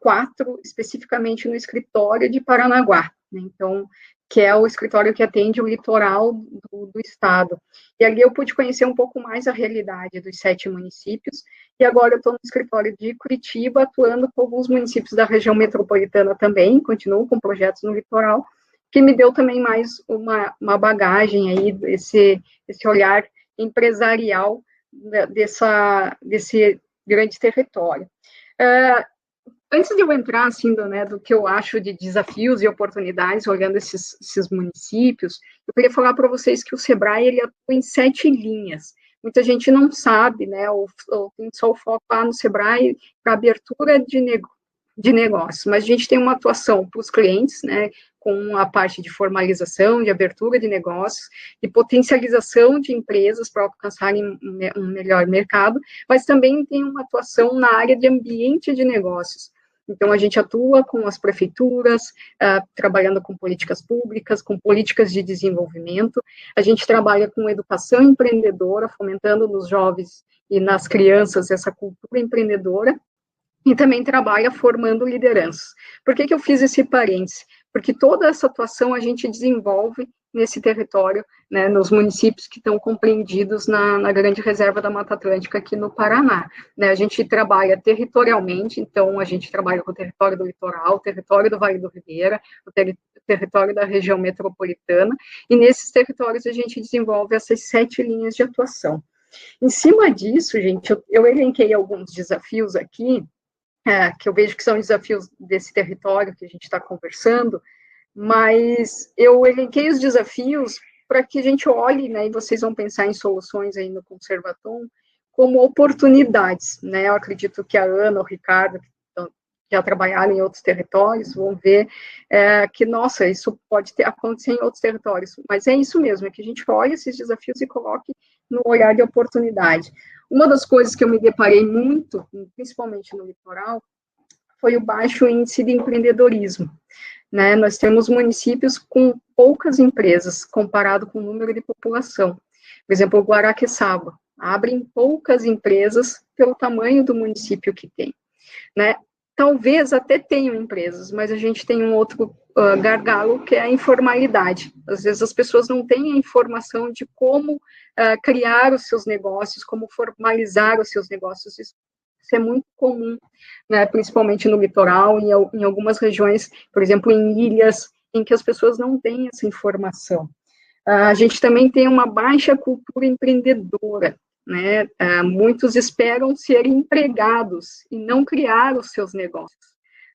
4 especificamente no escritório de Paranaguá, né, então, que é o escritório que atende o litoral do estado. E ali eu pude conhecer um pouco mais a realidade dos 7 municípios, e agora eu estou no escritório de Curitiba, atuando com alguns municípios da região metropolitana também, continuo com projetos no litoral, que me deu também mais uma bagagem aí, esse olhar empresarial desse grande território. Antes de eu entrar, assim, do que eu acho de desafios e oportunidades, olhando esses municípios, eu queria falar para vocês que o Sebrae, ele atua em 7 linhas. Muita gente não sabe, né, ou tem só o foco lá no Sebrae para abertura de negócios, mas a gente tem uma atuação para os clientes, né, com a parte de formalização, de abertura de negócios, de potencialização de empresas para alcançarem um melhor mercado, mas também tem uma atuação na área de ambiente de negócios. Então, a gente atua com as prefeituras, trabalhando com políticas públicas, com políticas de desenvolvimento. A gente trabalha com educação empreendedora, fomentando nos jovens e nas crianças essa cultura empreendedora. E também trabalha formando lideranças. Por que eu fiz esse parêntese? Porque toda essa atuação a gente desenvolve nesse território, né, nos municípios que estão compreendidos na grande reserva da Mata Atlântica aqui no Paraná. Né, a gente trabalha territorialmente, então a gente trabalha com o território do litoral, o território do Vale do Ribeira, o território da região metropolitana, e nesses territórios a gente desenvolve essas 7 linhas de atuação. Em cima disso, gente, eu elenquei alguns desafios aqui, que eu vejo que são desafios desse território que a gente está conversando, mas eu elenquei os desafios para que a gente olhe, né, e vocês vão pensar em soluções aí no Conservatom, como oportunidades, né, eu acredito que a Ana, o Ricardo, que já trabalharam em outros territórios, vão ver que, nossa, isso pode acontecer em outros territórios, mas é isso mesmo, é que a gente olhe esses desafios e coloque no olhar de oportunidade. Uma das coisas que eu me deparei muito, principalmente no litoral, foi o baixo índice de empreendedorismo. Né? Nós temos municípios com poucas empresas, comparado com o número de população. Por exemplo, o Guaraqueçaba abrem poucas empresas pelo tamanho do município que tem. Né? Talvez até tenham empresas, mas a gente tem um outro gargalo, que é a informalidade. Às vezes as pessoas não têm a informação de como criar os seus negócios, como formalizar os seus negócios. Isso é muito comum, né, principalmente no litoral, em algumas regiões, por exemplo, em ilhas, em que as pessoas não têm essa informação. A gente também tem uma baixa cultura empreendedora, né? Muitos esperam ser empregados e não criar os seus negócios.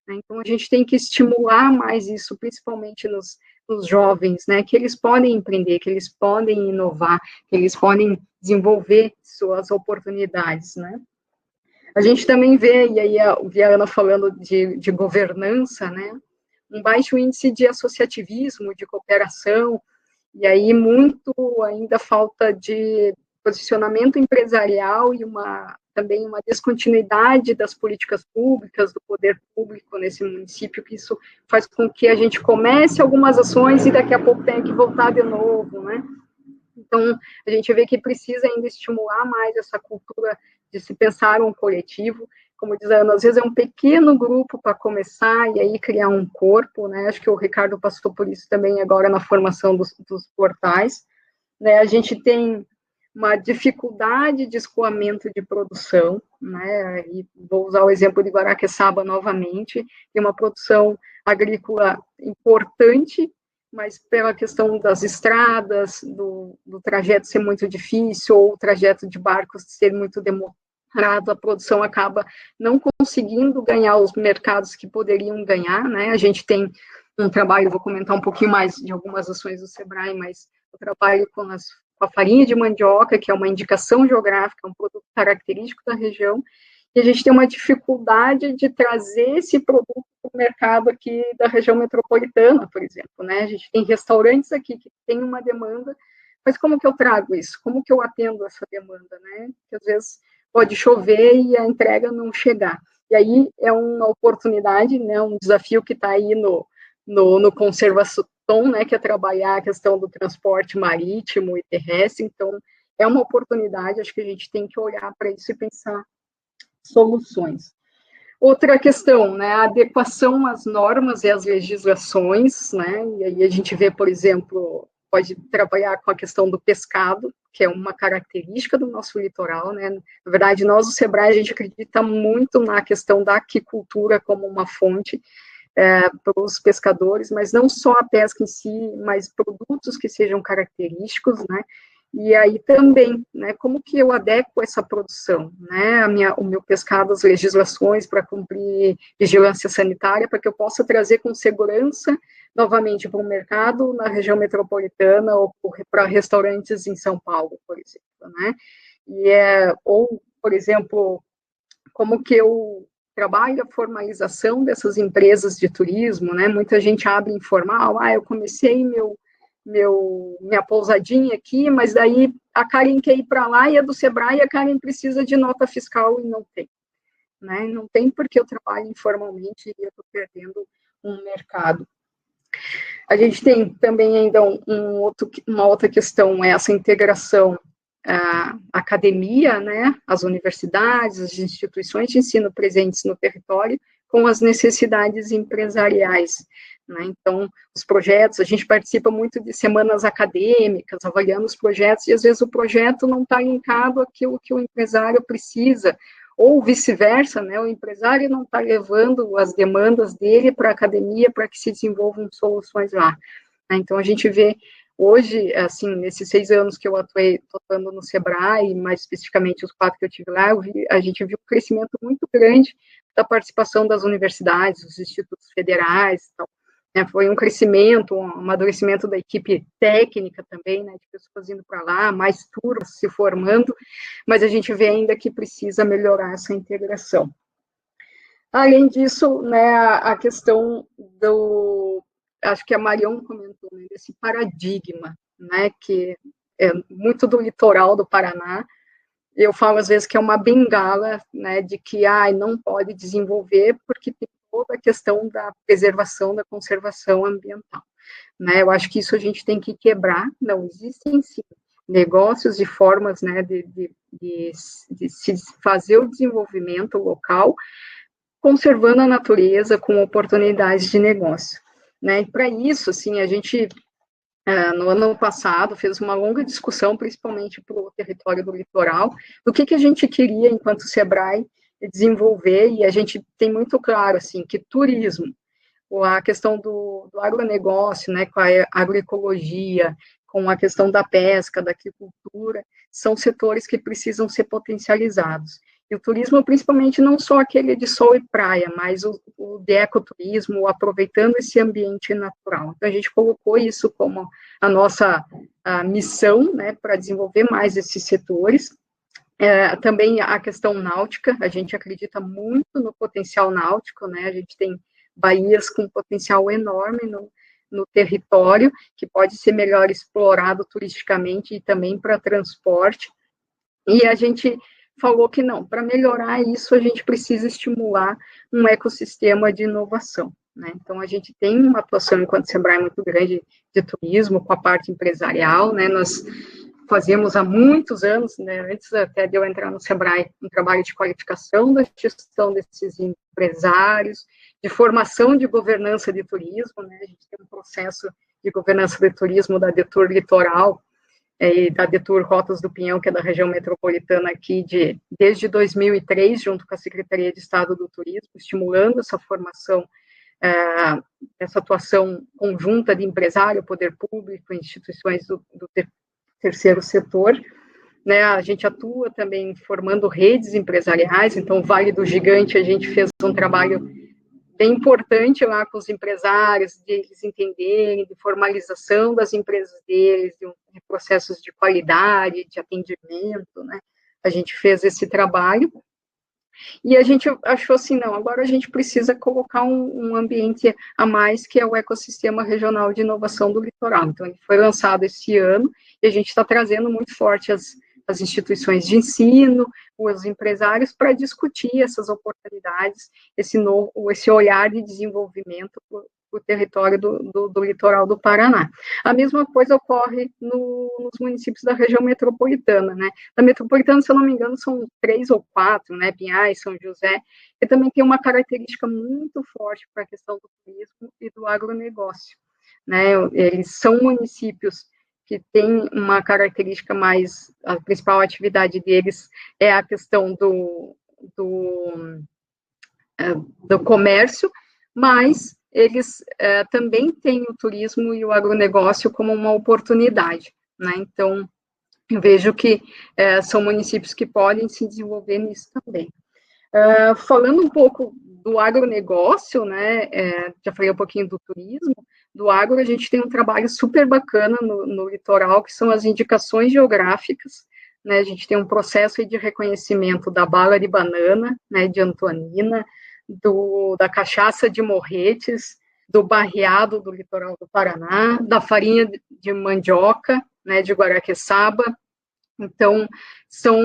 Né? Então, a gente tem que estimular mais isso, principalmente nos jovens, né? Que eles podem empreender, que eles podem inovar, que eles podem desenvolver suas oportunidades, né? A gente também vê, e aí eu vi a Ana falando de governança, né? Um baixo índice de associativismo, de cooperação, e aí muito ainda falta de posicionamento empresarial e também uma descontinuidade das políticas públicas, do poder público nesse município, que isso faz com que a gente comece algumas ações e daqui a pouco tenha que voltar de novo, né? Então, a gente vê que precisa ainda estimular mais essa cultura de se pensar um coletivo. Como diz a Ana, às vezes é um pequeno grupo para começar e aí criar um corpo, né? Acho que o Ricardo passou por isso também agora na formação dos portais, né? A gente tem uma dificuldade de escoamento de produção, né? E vou usar o exemplo de Guaraqueçaba novamente, tem uma produção agrícola importante, mas pela questão das estradas, do trajeto ser muito difícil, ou o trajeto de barcos ser muito demorado, a produção acaba não conseguindo ganhar os mercados que poderiam ganhar, né? A gente tem um trabalho, vou comentar um pouquinho mais de algumas ações do SEBRAE, mas o trabalho com a farinha de mandioca, que é uma indicação geográfica, um produto característico da região, e a gente tem uma dificuldade de trazer esse produto para o mercado aqui da região metropolitana, por exemplo, né? A gente tem restaurantes aqui que tem uma demanda, mas como que eu trago isso? Como que eu atendo essa demanda, né? Porque às vezes pode chover e a entrega não chegar. E aí é uma oportunidade, né, um desafio que está aí no Conservação, né, que é trabalhar a questão do transporte marítimo e terrestre. Então, é uma oportunidade, acho que a gente tem que olhar para isso e pensar soluções. Outra questão, né, a adequação às normas e às legislações, né, e aí a gente vê, por exemplo, pode trabalhar com a questão do pescado, que é uma característica do nosso litoral, né? Na verdade, nós, o SEBRAE, a gente acredita muito na questão da aquicultura como uma fonte para os pescadores, mas não só a pesca em si, mas produtos que sejam característicos, né? E aí também, né, como que eu adequo essa produção, né, o meu pescado, as legislações para cumprir vigilância sanitária, para que eu possa trazer com segurança novamente para o mercado na região metropolitana ou para restaurantes em São Paulo, por exemplo, né, ou, por exemplo, como que eu trabalho a formalização dessas empresas de turismo, né, muita gente abre informal, eu comecei minha pousadinha aqui, mas daí a Karen quer ir para lá e a do SEBRAE, a Karen precisa de nota fiscal e não tem, né? Não tem porque eu trabalho informalmente e eu estou perdendo um mercado. A gente tem também ainda uma outra questão, essa integração academia, né, as universidades, as instituições de ensino presentes no território, com as necessidades empresariais, né? Então, os projetos, a gente participa muito de semanas acadêmicas, avaliando os projetos, e às vezes o projeto não está linkado àquilo que o empresário precisa, ou vice-versa, né? O empresário não está levando as demandas dele para a academia para que se desenvolvam soluções lá. Então, a gente vê hoje, assim, nesses 6 anos que eu atuando no SEBRAE, mais especificamente os 4 que eu tive lá, a gente viu um crescimento muito grande da participação das universidades, dos institutos federais, tal. Foi um crescimento, um amadurecimento da equipe técnica também, né, de pessoas indo para lá, mais turmas se formando, mas a gente vê ainda que precisa melhorar essa integração. Além disso, né, a questão acho que a Marion comentou, né, desse paradigma, né, que é muito do litoral do Paraná. Eu falo às vezes que é uma bengala, né, de que não pode desenvolver porque tem toda a questão da preservação, da conservação ambiental, né? Eu acho que isso a gente tem que quebrar. Não existem sim negócios e formas, né, de se fazer o desenvolvimento local, conservando a natureza com oportunidades de negócio, né? E para isso, assim, a gente no ano passado, fez uma longa discussão, principalmente para o território do litoral, do que a gente queria, enquanto SEBRAE, desenvolver, e a gente tem muito claro, assim, que turismo, a questão do agronegócio, né, com a agroecologia, com a questão da pesca, da agricultura, são setores que precisam ser potencializados. E o turismo, principalmente, não só aquele de sol e praia, mas o de ecoturismo, aproveitando esse ambiente natural. Então, a gente colocou isso como a nossa missão, né, para desenvolver mais esses setores. Também a questão náutica, a gente acredita muito no potencial náutico, né, a gente tem baías com potencial enorme no território, que pode ser melhor explorado turisticamente e também para transporte. E a gente falou que não, para melhorar isso, a gente precisa estimular um ecossistema de inovação, né? Então, a gente tem uma atuação, enquanto SEBRAE, muito grande de turismo, com a parte empresarial, né? Nós fazemos há muitos anos, né, antes até de eu entrar no Sebrae, um trabalho de qualificação da gestão desses empresários, de formação de governança de turismo, né, a gente tem um processo de governança de turismo da Detour Litoral, e da Detour Rotas do Pinhão, que é da região metropolitana aqui, desde 2003, junto com a Secretaria de Estado do Turismo, estimulando essa formação, essa atuação conjunta de empresário, poder público, instituições do terceiro setor, né, a gente atua também formando redes empresariais, então, o Vale do Gigante, a gente fez um trabalho bem importante lá com os empresários, de eles entenderem, de formalização das empresas deles, de processos de qualidade, de atendimento, né? A gente fez esse trabalho, e a gente achou assim, não, agora a gente precisa colocar um ambiente a mais, que é o Ecossistema Regional de Inovação do Litoral. Então, ele foi lançado esse ano, e a gente está trazendo muito forte as instituições de ensino, os empresários, para discutir essas oportunidades, esse olhar de desenvolvimento para o território do litoral do Paraná. A mesma coisa ocorre nos municípios da região metropolitana, né? Da metropolitana, se eu não me engano, são 3 ou 4, né? Pinhais, São José, que também tem uma característica muito forte para a questão do turismo e do agronegócio, né? Eles são municípios que tem uma característica mais, a principal atividade deles é a questão do comércio, mas eles também têm o turismo e o agronegócio como uma oportunidade, né? Então, eu vejo que são municípios que podem se desenvolver nisso também. Falando um pouco do agronegócio, né, já falei um pouquinho do turismo, do agro, a gente tem um trabalho super bacana no litoral, que são as indicações geográficas, né, a gente tem um processo de reconhecimento da bala de banana, né, de Antonina, da cachaça de Morretes, do barreado do litoral do Paraná, da farinha de mandioca, né, de Guaraqueçaba. Então, são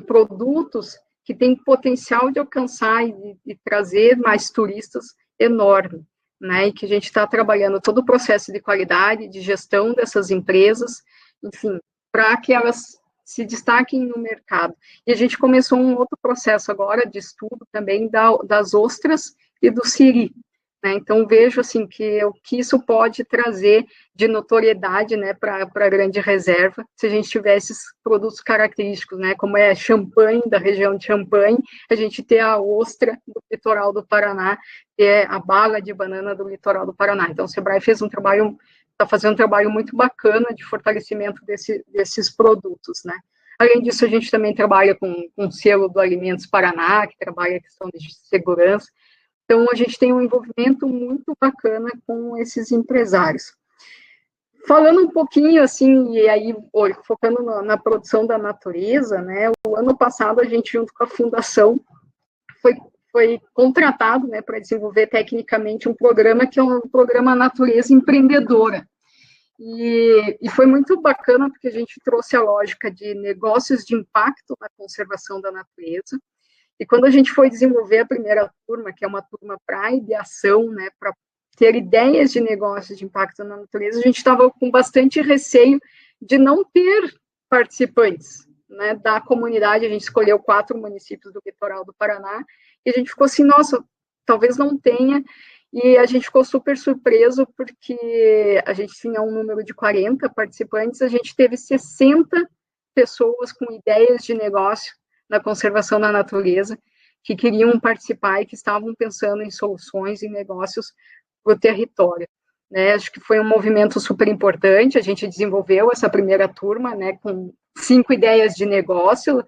produtos que têm potencial de alcançar e trazer mais turistas enorme, né, e que a gente está trabalhando todo o processo de qualidade, de gestão dessas empresas, enfim, para que elas se destaquem no mercado. E a gente começou um outro processo agora de estudo também das ostras e do siri, né? Então, vejo assim que o que isso pode trazer de notoriedade, né, para a grande reserva, se a gente tivesse esses produtos característicos, né, como é champanhe, da região de Champanhe, a gente ter a ostra do litoral do Paraná, que é a bala de banana do litoral do Paraná. Então, o Sebrae está fazendo um trabalho muito bacana de fortalecimento desses produtos, né. Além disso, a gente também trabalha com o selo do Alimentos Paraná, que trabalha a questão de segurança. Então, a gente tem um envolvimento muito bacana com esses empresários. Falando um pouquinho, assim, e aí, focando na produção da natureza, né, o ano passado a gente, junto com a Fundação, foi contratado, né, para desenvolver tecnicamente um programa que é um programa Natureza Empreendedora. E foi muito bacana, porque a gente trouxe a lógica de negócios de impacto na conservação da natureza. E quando a gente foi desenvolver a primeira turma, que é uma turma para ideação, né, para ter ideias de negócios de impacto na natureza, a gente estava com bastante receio de não ter participantes, né, da comunidade. A gente escolheu 4 municípios do litoral do Paraná, e a gente ficou assim, nossa, talvez não tenha, e a gente ficou super surpreso, porque a gente tinha um número de 40 participantes, a gente teve 60 pessoas com ideias de negócio na conservação da natureza, que queriam participar e que estavam pensando em soluções e negócios para o território, né? Acho que foi um movimento super importante. A gente desenvolveu essa primeira turma, né, com 5 ideias de negócio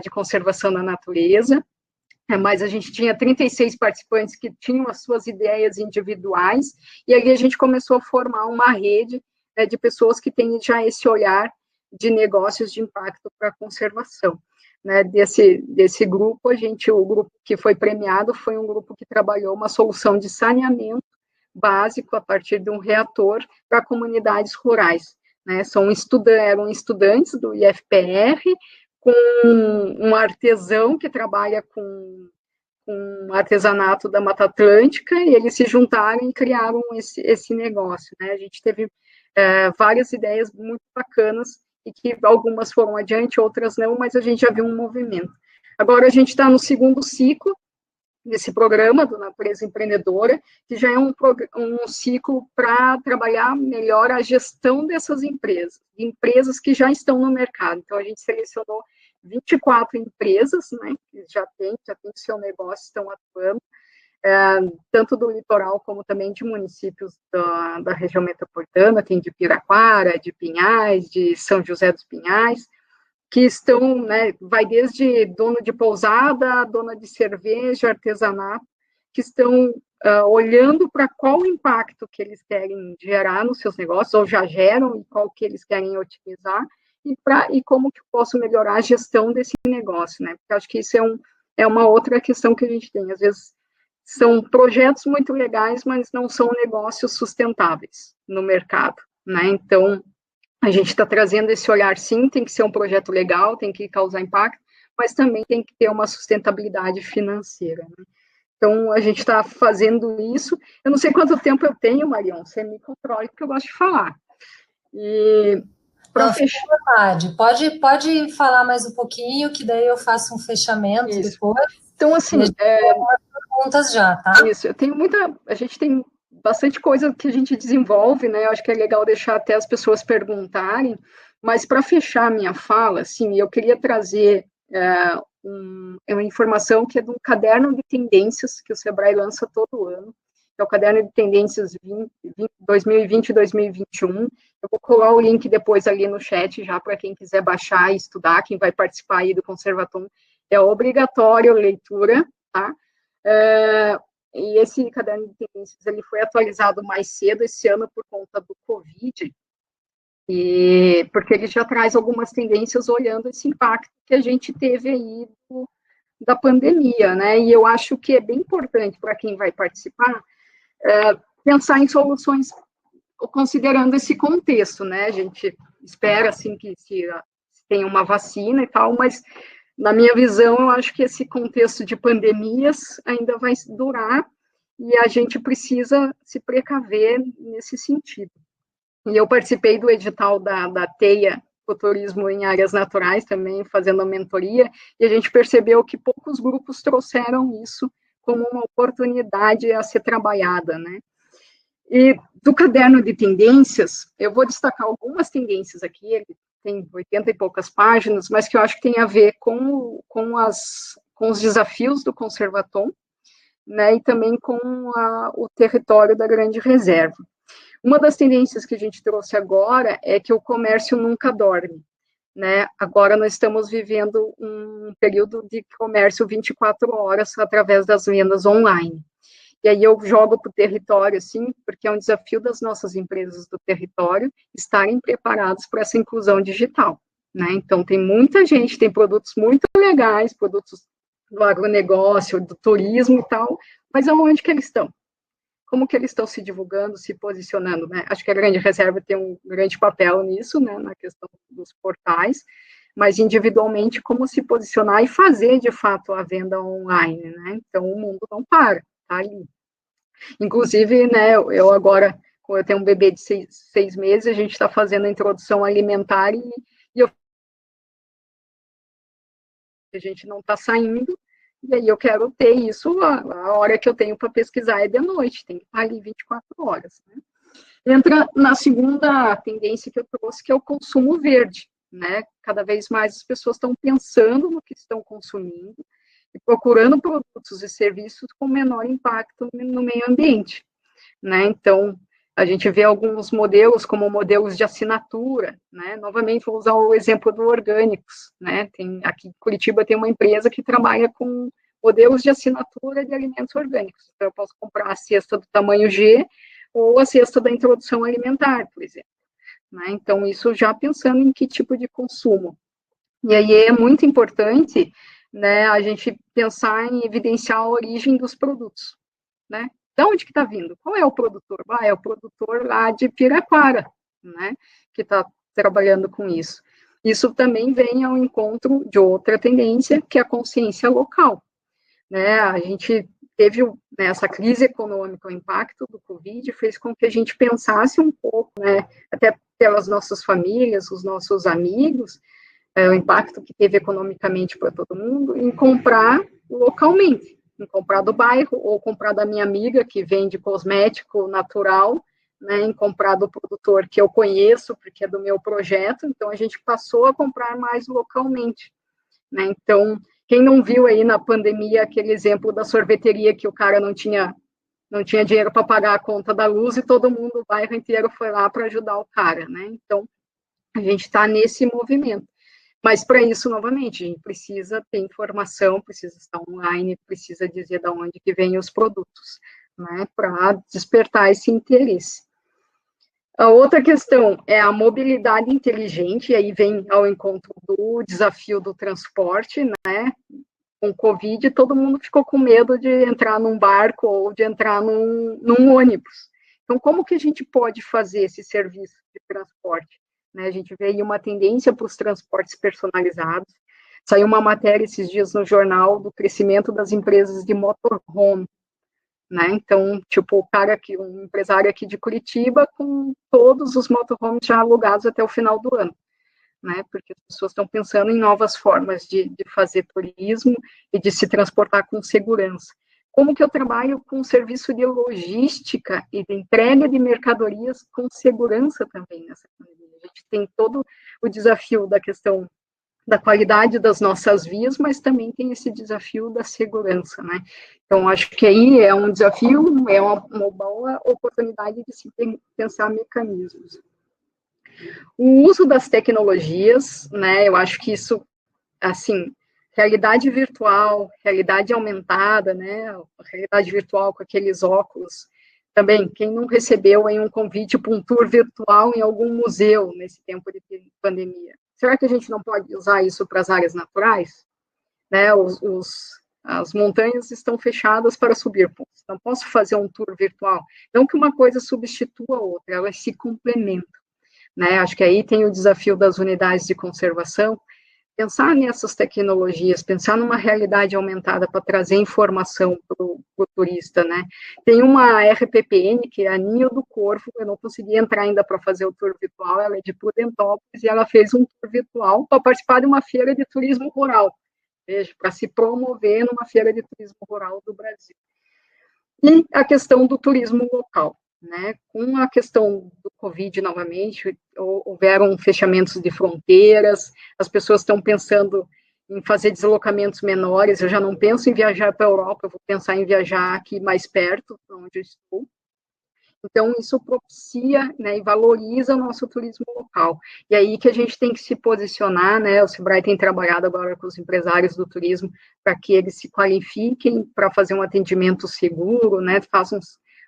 de conservação da natureza, mas a gente tinha 36 participantes que tinham as suas ideias individuais, e aí a gente começou a formar uma rede, né, de pessoas que têm já esse olhar de negócios de impacto para a conservação. Né, desse grupo, o grupo que foi premiado foi um grupo que trabalhou uma solução de saneamento básico a partir de um reator para comunidades rurais, né, eram estudantes do IFPR, com um artesão que trabalha com artesanato da Mata Atlântica, e eles se juntaram e criaram esse negócio, né. A gente teve várias ideias muito bacanas, e que algumas foram adiante, outras não, mas a gente já viu um movimento. Agora a gente está no segundo ciclo desse programa do Natureza Empreendedora, que já é um ciclo para trabalhar melhor a gestão dessas empresas que já estão no mercado. Então, a gente selecionou 24 empresas, né, que já têm seu negócio, estão atuando, tanto do litoral como também de municípios da região metropolitana, tem de Piraquara, de Pinhais, de São José dos Pinhais, que estão, né, vai desde dono de pousada, dona de cerveja, artesanato, que estão olhando para qual o impacto que eles querem gerar nos seus negócios, ou já geram, e qual que eles querem otimizar, e como que eu posso melhorar a gestão desse negócio, né, porque acho que isso é uma outra questão que a gente tem, às vezes são projetos muito legais, mas não são negócios sustentáveis no mercado, né, então a gente está trazendo esse olhar, sim, tem que ser um projeto legal, tem que causar impacto, mas também tem que ter uma sustentabilidade financeira, né? Então, a gente está fazendo isso. Eu não sei quanto tempo eu tenho, Marion, você me controle, porque eu gosto de falar. E para fechar... Pode falar mais um pouquinho, que daí eu faço um fechamento isso. Depois. Então, assim... perguntas já, tá? Isso, a gente tem bastante coisa que a gente desenvolve, né? Eu acho que é legal deixar até as pessoas perguntarem, mas para fechar a minha fala, assim, eu queria trazer uma informação que é de um caderno de tendências que o Sebrae lança todo ano, que é o caderno de tendências 2020 e 2021. Eu vou colar o link depois ali no chat, já para quem quiser baixar e estudar, quem vai participar aí do Conservatom, é obrigatório leitura, tá? E esse caderno de tendências, ele foi atualizado mais cedo esse ano por conta do Covid, porque ele já traz algumas tendências olhando esse impacto que a gente teve aí da pandemia, né? E eu acho que é bem importante para quem vai participar pensar em soluções considerando esse contexto, né? A gente espera, assim, que se tenha uma vacina e tal, mas na minha visão, eu acho que esse contexto de pandemias ainda vai durar e a gente precisa se precaver nesse sentido. E eu participei do edital da TEIA, o Turismo em Áreas Naturais, também fazendo a mentoria, e a gente percebeu que poucos grupos trouxeram isso como uma oportunidade a ser trabalhada, né? E do caderno de tendências, eu vou destacar algumas tendências aqui, ele tem 80 e poucas páginas, mas que eu acho que tem a ver com os desafios do Conservatom, né, e também com o território da Grande Reserva. Uma das tendências que a gente trouxe agora é que o comércio nunca dorme, né? Agora nós estamos vivendo um período de comércio 24 horas através das vendas online. E aí eu jogo para o território, assim, porque é um desafio das nossas empresas do território estarem preparados para essa inclusão digital, né? Então, tem muita gente, tem produtos muito legais, produtos do agronegócio, do turismo e tal, mas aonde que eles estão? Como que eles estão se divulgando, se posicionando, né? Acho que a Grande Reserva tem um grande papel nisso, né, na questão dos portais, mas individualmente como se posicionar e fazer, de fato, a venda online, né? Então, o mundo não para. Tá ali. Inclusive, né, eu agora, eu tenho um bebê de 6 meses, a gente está fazendo a introdução alimentar e a gente não está saindo, e aí eu quero ter isso, a hora que eu tenho para pesquisar é de noite, tem que estar ali 24 horas. Né? Entra na segunda tendência que eu trouxe, que é o consumo verde, né? Cada vez mais as pessoas estão pensando no que estão consumindo, e procurando produtos e serviços com menor impacto no meio ambiente, né? Então, a gente vê alguns modelos, como modelos de assinatura, né? Novamente, vou usar o exemplo do Orgânicos, né? Aqui em Curitiba tem uma empresa que trabalha com modelos de assinatura de alimentos orgânicos. Então, eu posso comprar a cesta do tamanho G ou a cesta da introdução alimentar, por exemplo. Né? Então, isso já pensando em que tipo de consumo. E aí é muito importante, né, a gente pensar em evidenciar a origem dos produtos, né? De onde que está vindo? Qual é o produtor? É o produtor lá de Piraquara, né, que está trabalhando com isso. Isso também vem ao encontro de outra tendência, que é a consciência local, né? A gente teve, né, essa crise econômica, o impacto do Covid fez com que a gente pensasse um pouco, né, até pelas nossas famílias, os nossos amigos, o impacto que teve economicamente para todo mundo, em comprar localmente, em comprar do bairro, ou comprar da minha amiga, que vende cosmético natural, né, em comprar do produtor que eu conheço, porque é do meu projeto, então a gente passou a comprar mais localmente, né, então, quem não viu aí na pandemia aquele exemplo da sorveteria que o cara não tinha dinheiro para pagar a conta da luz e todo mundo, o bairro inteiro foi lá para ajudar o cara, né, então, a gente está nesse movimento. Mas para isso, novamente, a gente precisa ter informação, precisa estar online, precisa dizer de onde que vêm os produtos, né, para despertar esse interesse. A outra questão é a mobilidade inteligente, e aí vem ao encontro do desafio do transporte, né, com o Covid, todo mundo ficou com medo de entrar num barco ou de entrar num ônibus. Então, como que a gente pode fazer esse serviço de transporte? Né, a gente vê aí uma tendência para os transportes personalizados. Saiu uma matéria esses dias no jornal do crescimento das empresas de motorhome, né? Então, tipo, o cara aqui, um empresário aqui de Curitiba, com todos os motorhomes já alugados até o final do ano, né? Porque as pessoas estão pensando em novas formas de fazer turismo e de se transportar com segurança. Como que eu trabalho com serviço de logística e de entrega de mercadorias com segurança também nessa pandemia? A gente tem todo o desafio da questão da qualidade das nossas vias, mas também tem esse desafio da segurança, né? Então, acho que aí é um desafio, é uma boa oportunidade de se pensar mecanismos. O uso das tecnologias, né, eu acho que isso, assim, realidade virtual, realidade aumentada, né, realidade virtual com aqueles óculos, também, quem não recebeu aí um convite para um tour virtual em algum museu nesse tempo de pandemia? Será que a gente não pode usar isso para as áreas naturais? Né, as montanhas estão fechadas para subir pontos, não posso fazer um tour virtual. Não que uma coisa substitua a outra, elas se complementam. Né? Acho que aí tem o desafio das unidades de conservação, pensar nessas tecnologias, pensar numa realidade aumentada para trazer informação para o turista, né? Tem uma RPPN, que é a Ninho do Corvo, eu não consegui entrar ainda para fazer o tour virtual, ela é de Prudentópolis, e ela fez um tour virtual para participar de uma feira de turismo rural, veja, para se promover numa feira de turismo rural do Brasil. E a questão do turismo local. Né, com a questão do Covid novamente, houveram fechamentos de fronteiras, as pessoas estão pensando em fazer deslocamentos menores, eu já não penso em viajar para a Europa, eu vou pensar em viajar aqui mais perto, onde eu estou. Então, isso propicia, né, e valoriza o nosso turismo local. E aí que a gente tem que se posicionar, né, o Sebrae tem trabalhado agora com os empresários do turismo para que eles se qualifiquem para fazer um atendimento seguro, né, façam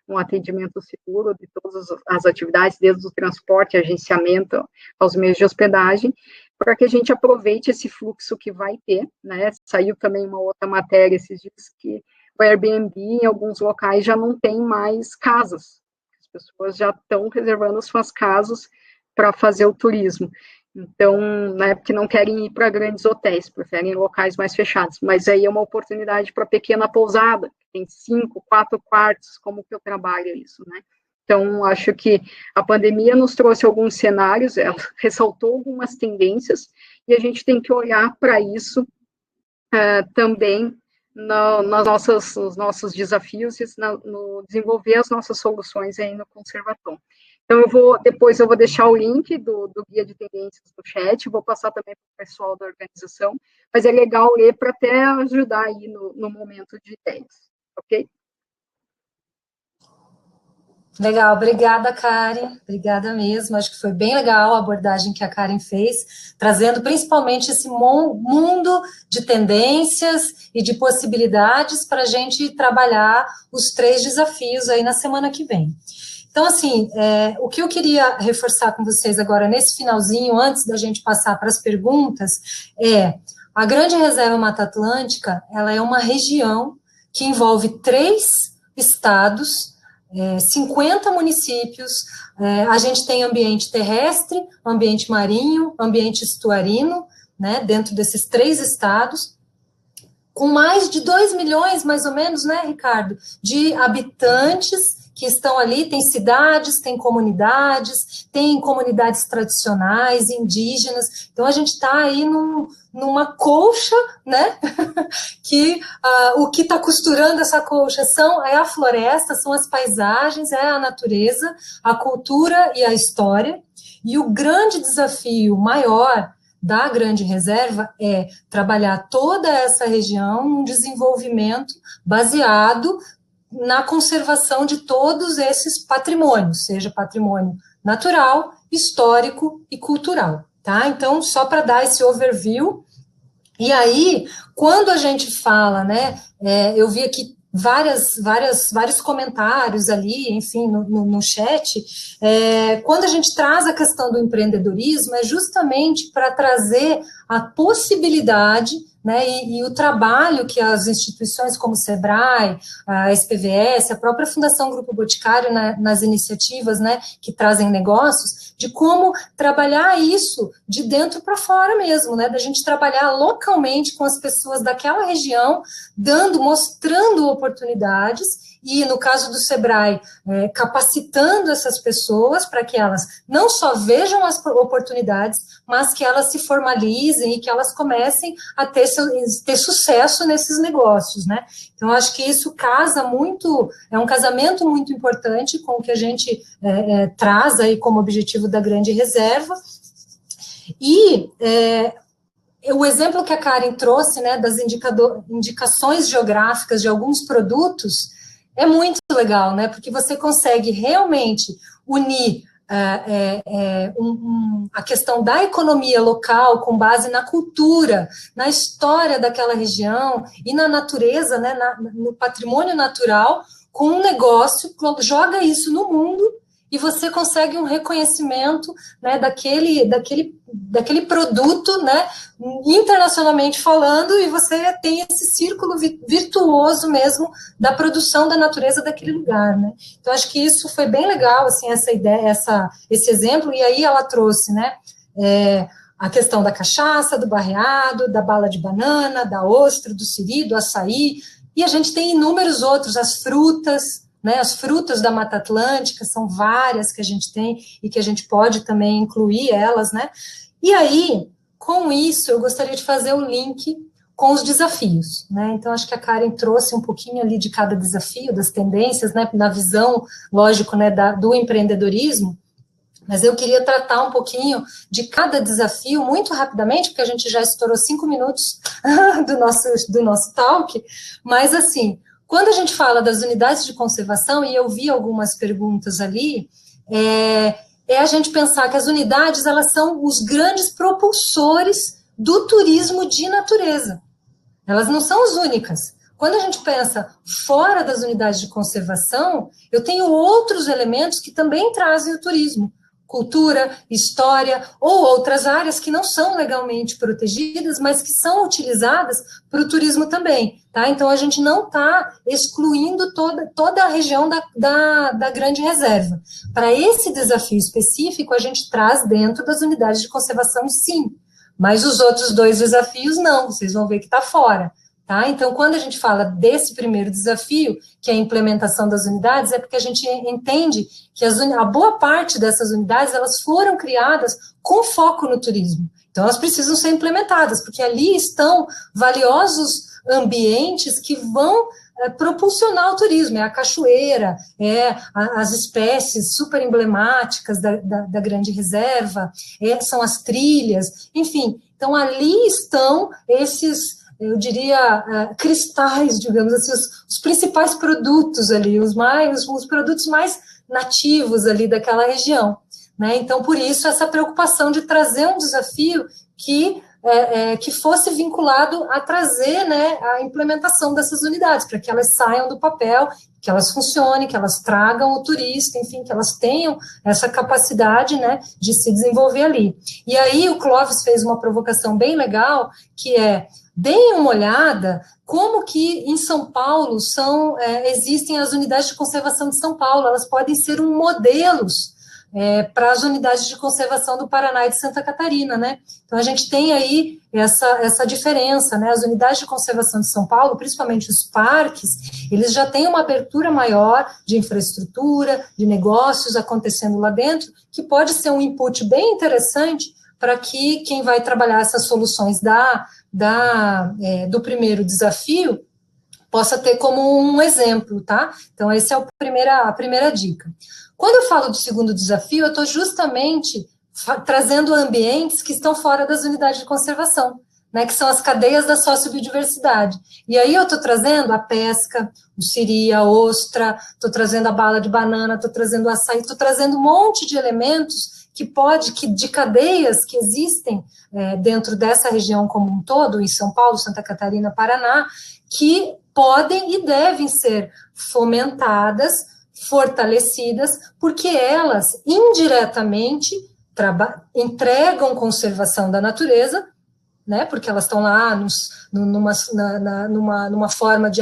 um atendimento seguro de todas as atividades, desde o transporte, agenciamento, aos meios de hospedagem, para que a gente aproveite esse fluxo que vai ter, né? Saiu também uma outra matéria esses dias que o Airbnb, em alguns locais, já não tem mais casas. As pessoas já estão reservando suas casas para fazer o turismo. Então, né, porque não querem ir para grandes hotéis, preferem locais mais fechados. Mas aí é uma oportunidade para pequena pousada, que tem 5, 4 quartos, como que eu trabalho isso, né? Então, acho que a pandemia nos trouxe alguns cenários, ela ressaltou algumas tendências, e a gente tem que olhar para isso também nos nossos desafios e no desenvolver as nossas soluções aí no Conservatom. Então, depois eu vou deixar o link do guia de tendências no chat, vou passar também para o pessoal da organização, mas é legal ler para até ajudar aí no momento de ideias, ok? Legal, obrigada, Karen, obrigada mesmo, acho que foi bem legal a abordagem que a Karen fez, trazendo principalmente esse mundo de tendências e de possibilidades para a gente trabalhar os 3 desafios aí na semana que vem. Então, assim, o que eu queria reforçar com vocês agora, nesse finalzinho, antes da gente passar para as perguntas, a Grande Reserva Mata Atlântica, ela é uma região que envolve 3 estados, 50 municípios, a gente tem ambiente terrestre, ambiente marinho, ambiente estuarino, né, dentro desses 3 estados, com mais de 2 milhões, mais ou menos, né, Ricardo, de habitantes que estão ali, tem cidades, tem comunidades tradicionais, indígenas, então a gente está aí numa colcha, né, que o que está costurando essa colcha é a floresta, são as paisagens, é a natureza, a cultura e a história, e o grande desafio maior da Grande Reserva é trabalhar toda essa região num desenvolvimento baseado na conservação de todos esses patrimônios, seja patrimônio natural, histórico e cultural, tá? Então, só para dar esse overview, e aí, quando a gente fala, né, eu vi aqui vários comentários ali, enfim, no chat, quando a gente traz a questão do empreendedorismo, é justamente para trazer a possibilidade, né, e o trabalho que as instituições como o SEBRAE, a SPVS, a própria Fundação Grupo Boticário, nas iniciativas, né, que trazem negócios, de como trabalhar isso de dentro para fora mesmo, né, da gente trabalhar localmente com as pessoas daquela região, mostrando oportunidades, e no caso do SEBRAE, capacitando essas pessoas para que elas não só vejam as oportunidades, mas que elas se formalizem e que elas comecem a ter sucesso nesses negócios, né? Então, acho que isso casa muito, é um casamento muito importante com o que a gente traz aí como objetivo da Grande Reserva, e o exemplo que a Karen trouxe, né, das indicações geográficas de alguns produtos, é muito legal, né, porque você consegue realmente unir a questão da economia local com base na cultura, na história daquela região e na natureza, né, no patrimônio natural, com um negócio, joga isso no mundo e você consegue um reconhecimento, né, daquele produto, né, internacionalmente falando, e você tem esse círculo virtuoso mesmo da produção da natureza daquele lugar, né. Então, acho que isso foi bem legal, assim, essa ideia, esse exemplo, e aí ela trouxe, né, a questão da cachaça, do barreado, da bala de banana, da ostra, do siri, do açaí, e a gente tem inúmeros outros, as frutas, né, as frutas da Mata Atlântica, são várias que a gente tem e que a gente pode também incluir elas, né, e aí, com isso, eu gostaria de fazer o link com os desafios, né, então acho que a Karen trouxe um pouquinho ali de cada desafio, das tendências, né, na visão, lógico, né, do empreendedorismo, mas eu queria tratar um pouquinho de cada desafio muito rapidamente, porque a gente já estourou 5 minutos do nosso talk, mas assim, quando a gente fala das unidades de conservação, e eu vi algumas perguntas ali, a gente pensar que as unidades, elas são os grandes propulsores do turismo de natureza. Elas não são as únicas. Quando a gente pensa fora das unidades de conservação, eu tenho outros elementos que também trazem o turismo. Cultura, história, ou outras áreas que não são legalmente protegidas, mas que são utilizadas para o turismo também, tá? Então, a gente não está excluindo toda a região da Grande Reserva. Para esse desafio específico, a gente traz dentro das unidades de conservação, sim, mas os outros 2 desafios, não, vocês vão ver que está fora. Tá? Então, quando a gente fala desse primeiro desafio, que é a implementação das unidades, é porque a gente entende que a boa parte dessas unidades, elas foram criadas com foco no turismo. Então, elas precisam ser implementadas, porque ali estão valiosos ambientes que vão propulsionar o turismo, a cachoeira, as espécies super emblemáticas da Grande Reserva, são as trilhas, enfim. Então, ali estão esses, eu diria, cristais, digamos assim, os principais produtos ali, os produtos mais nativos ali daquela região, né? Então, por isso, essa preocupação de trazer um desafio que fosse vinculado a trazer, né, a implementação dessas unidades, para que elas saiam do papel, que elas funcionem, que elas tragam o turista, enfim, que elas tenham essa capacidade, né, de se desenvolver ali. E aí o Clóvis fez uma provocação bem legal, que deem uma olhada como que em São Paulo existem as unidades de conservação de São Paulo, elas podem ser modelos para as unidades de conservação do Paraná e de Santa Catarina, né? Então, a gente tem aí essa diferença, né? As unidades de conservação de São Paulo, principalmente os parques, eles já têm uma abertura maior de infraestrutura, de negócios acontecendo lá dentro, que pode ser um input bem interessante para que quem vai trabalhar essas soluções do primeiro desafio possa ter como um exemplo, tá? Então, essa é a primeira dica. Quando eu falo do segundo desafio, eu estou justamente trazendo ambientes que estão fora das unidades de conservação, né, que são as cadeias da sociobiodiversidade. E aí eu estou trazendo a pesca, o siri, a ostra, estou trazendo a bala de banana, estou trazendo o açaí, estou trazendo um monte de elementos de cadeias que existem dentro dessa região como um todo, em São Paulo, Santa Catarina, Paraná, que podem e devem ser fomentadas, fortalecidas, porque elas, indiretamente, entregam conservação da natureza, né, porque elas estão lá numa forma de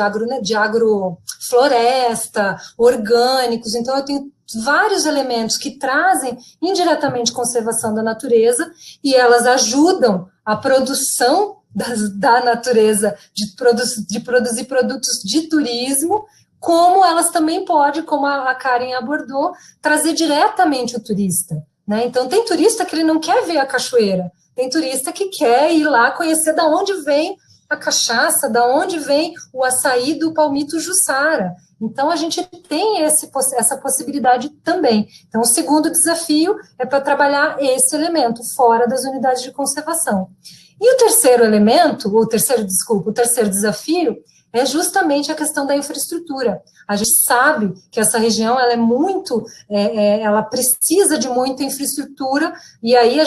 agrofloresta, orgânicos, então eu tenho vários elementos que trazem indiretamente conservação da natureza, e elas ajudam a produção da natureza, de produzir produtos de turismo, como elas também podem, como a Karen abordou, trazer diretamente o turista, né? Então, tem turista que ele não quer ver a cachoeira, tem turista que quer ir lá conhecer da onde vem a cachaça, da onde vem o açaí do Palmito Jussara. Então, a gente tem essa possibilidade também. Então, o segundo desafio é para trabalhar esse elemento fora das unidades de conservação. E o terceiro desafio é justamente a questão da infraestrutura. A gente sabe que essa região ela ela precisa de muita infraestrutura, e aí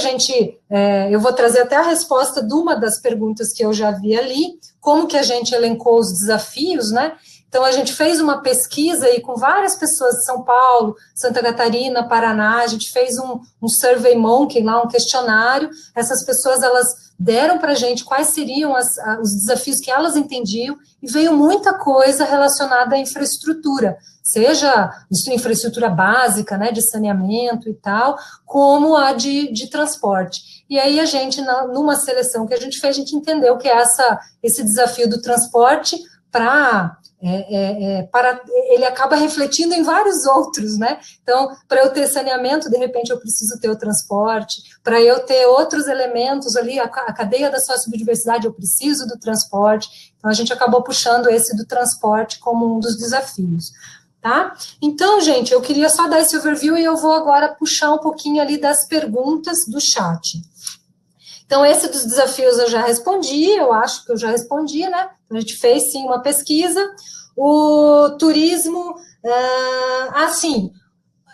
eu vou trazer até a resposta de uma das perguntas que eu já vi ali, como que a gente elencou os desafios, né? Então, a gente fez uma pesquisa aí com várias pessoas de São Paulo, Santa Catarina, Paraná, a gente fez um Survey Monkey lá, um questionário, essas pessoas, elas deram para a gente quais seriam os desafios que elas entendiam, e veio muita coisa relacionada à infraestrutura, seja infraestrutura básica, né, de saneamento e tal, como a de transporte. E aí a gente, numa seleção que a gente fez, a gente entendeu que esse desafio do transporte ele acaba refletindo em vários outros, né? Então, para eu ter saneamento, de repente eu preciso ter o transporte, para eu ter outros elementos ali, a cadeia da sociobiodiversidade, eu preciso do transporte. Então, a gente acabou puxando esse do transporte como um dos desafios, tá? Então, gente, eu queria só dar esse overview e eu vou agora puxar um pouquinho ali das perguntas do chat. Então, esse dos desafios eu já respondi, eu acho que eu já respondi, né? A gente fez, sim, uma pesquisa. O turismo, sim,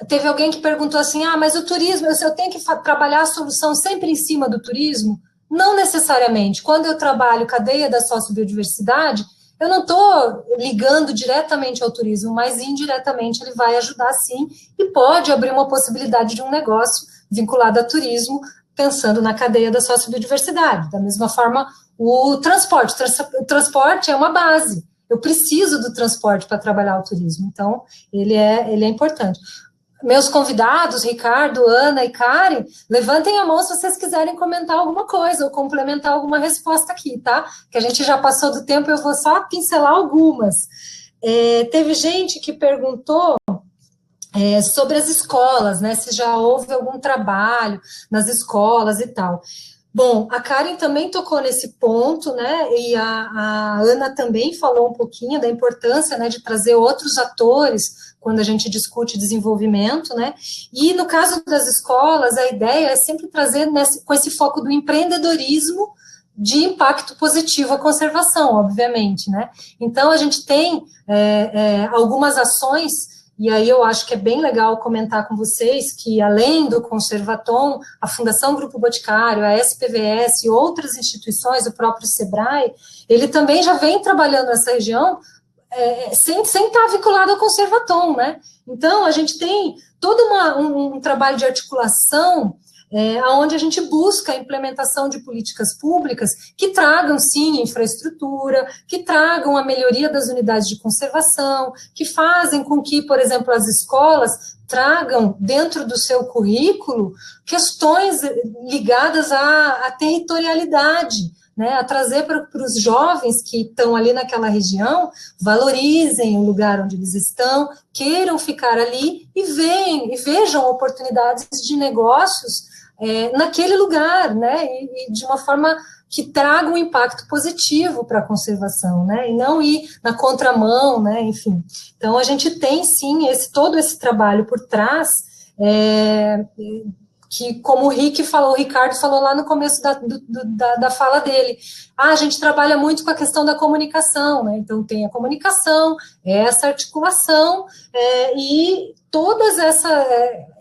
teve alguém que perguntou assim, mas o turismo, eu tenho que trabalhar a solução sempre em cima do turismo? Não necessariamente. Quando eu trabalho cadeia da sociobiodiversidade, eu não estou ligando diretamente ao turismo, mas indiretamente ele vai ajudar, sim, e pode abrir uma possibilidade de um negócio vinculado a turismo, pensando na cadeia da sociobiodiversidade. Da mesma forma, o transporte. O transporte é uma base. Eu preciso do transporte para trabalhar o turismo. Então, ele é importante. Meus convidados, Ricardo, Ana e Karen, levantem a mão se vocês quiserem comentar alguma coisa ou complementar alguma resposta aqui, tá? Que a gente já passou do tempo, eu vou só pincelar algumas. Teve gente que perguntou sobre as escolas, né? Se já houve algum trabalho nas escolas e tal. Bom, a Karen também tocou nesse ponto, né, e a Ana também falou um pouquinho da importância, né, de trazer outros atores quando a gente discute desenvolvimento, né, e no caso das escolas, a ideia é sempre trazer com esse foco do empreendedorismo de impacto positivo à conservação, obviamente, né. Então, a gente tem algumas ações. E aí eu acho que é bem legal comentar com vocês que, além do Conservatom, a Fundação Grupo Boticário, a SPVS e outras instituições, o próprio SEBRAE, ele também já vem trabalhando nessa região sem estar vinculado ao Conservatom, né? Então, a gente tem todo um trabalho de articulação onde a gente busca a implementação de políticas públicas que tragam, sim, infraestrutura, que tragam a melhoria das unidades de conservação, que fazem com que, por exemplo, as escolas tragam dentro do seu currículo questões ligadas à territorialidade, né, a trazer para os jovens que estão ali naquela região, valorizem o lugar onde eles estão, queiram ficar ali e vejam oportunidades de negócios naquele lugar, né, e de uma forma que traga um impacto positivo para a conservação, né, e não ir na contramão, né, enfim. Então, a gente tem, sim, todo esse trabalho por trás, que, como o Ricardo falou lá no começo da fala dele, a gente trabalha muito com a questão da comunicação, né, então tem a comunicação, essa articulação, e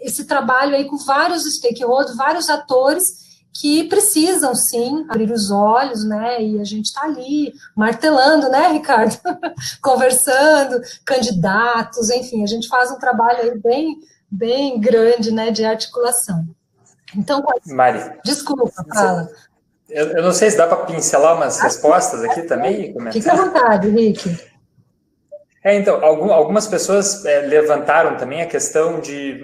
esse trabalho aí com vários stakeholders, vários atores, que precisam, sim, abrir os olhos, né, e a gente está ali martelando, né, Ricardo? Conversando, candidatos, enfim, a gente faz um trabalho aí bem grande, né, de articulação. Então, Mari, desculpa, fala. Eu não sei se dá para pincelar umas respostas aqui também. Fique à vontade, Rick. Então, algumas pessoas levantaram também a questão de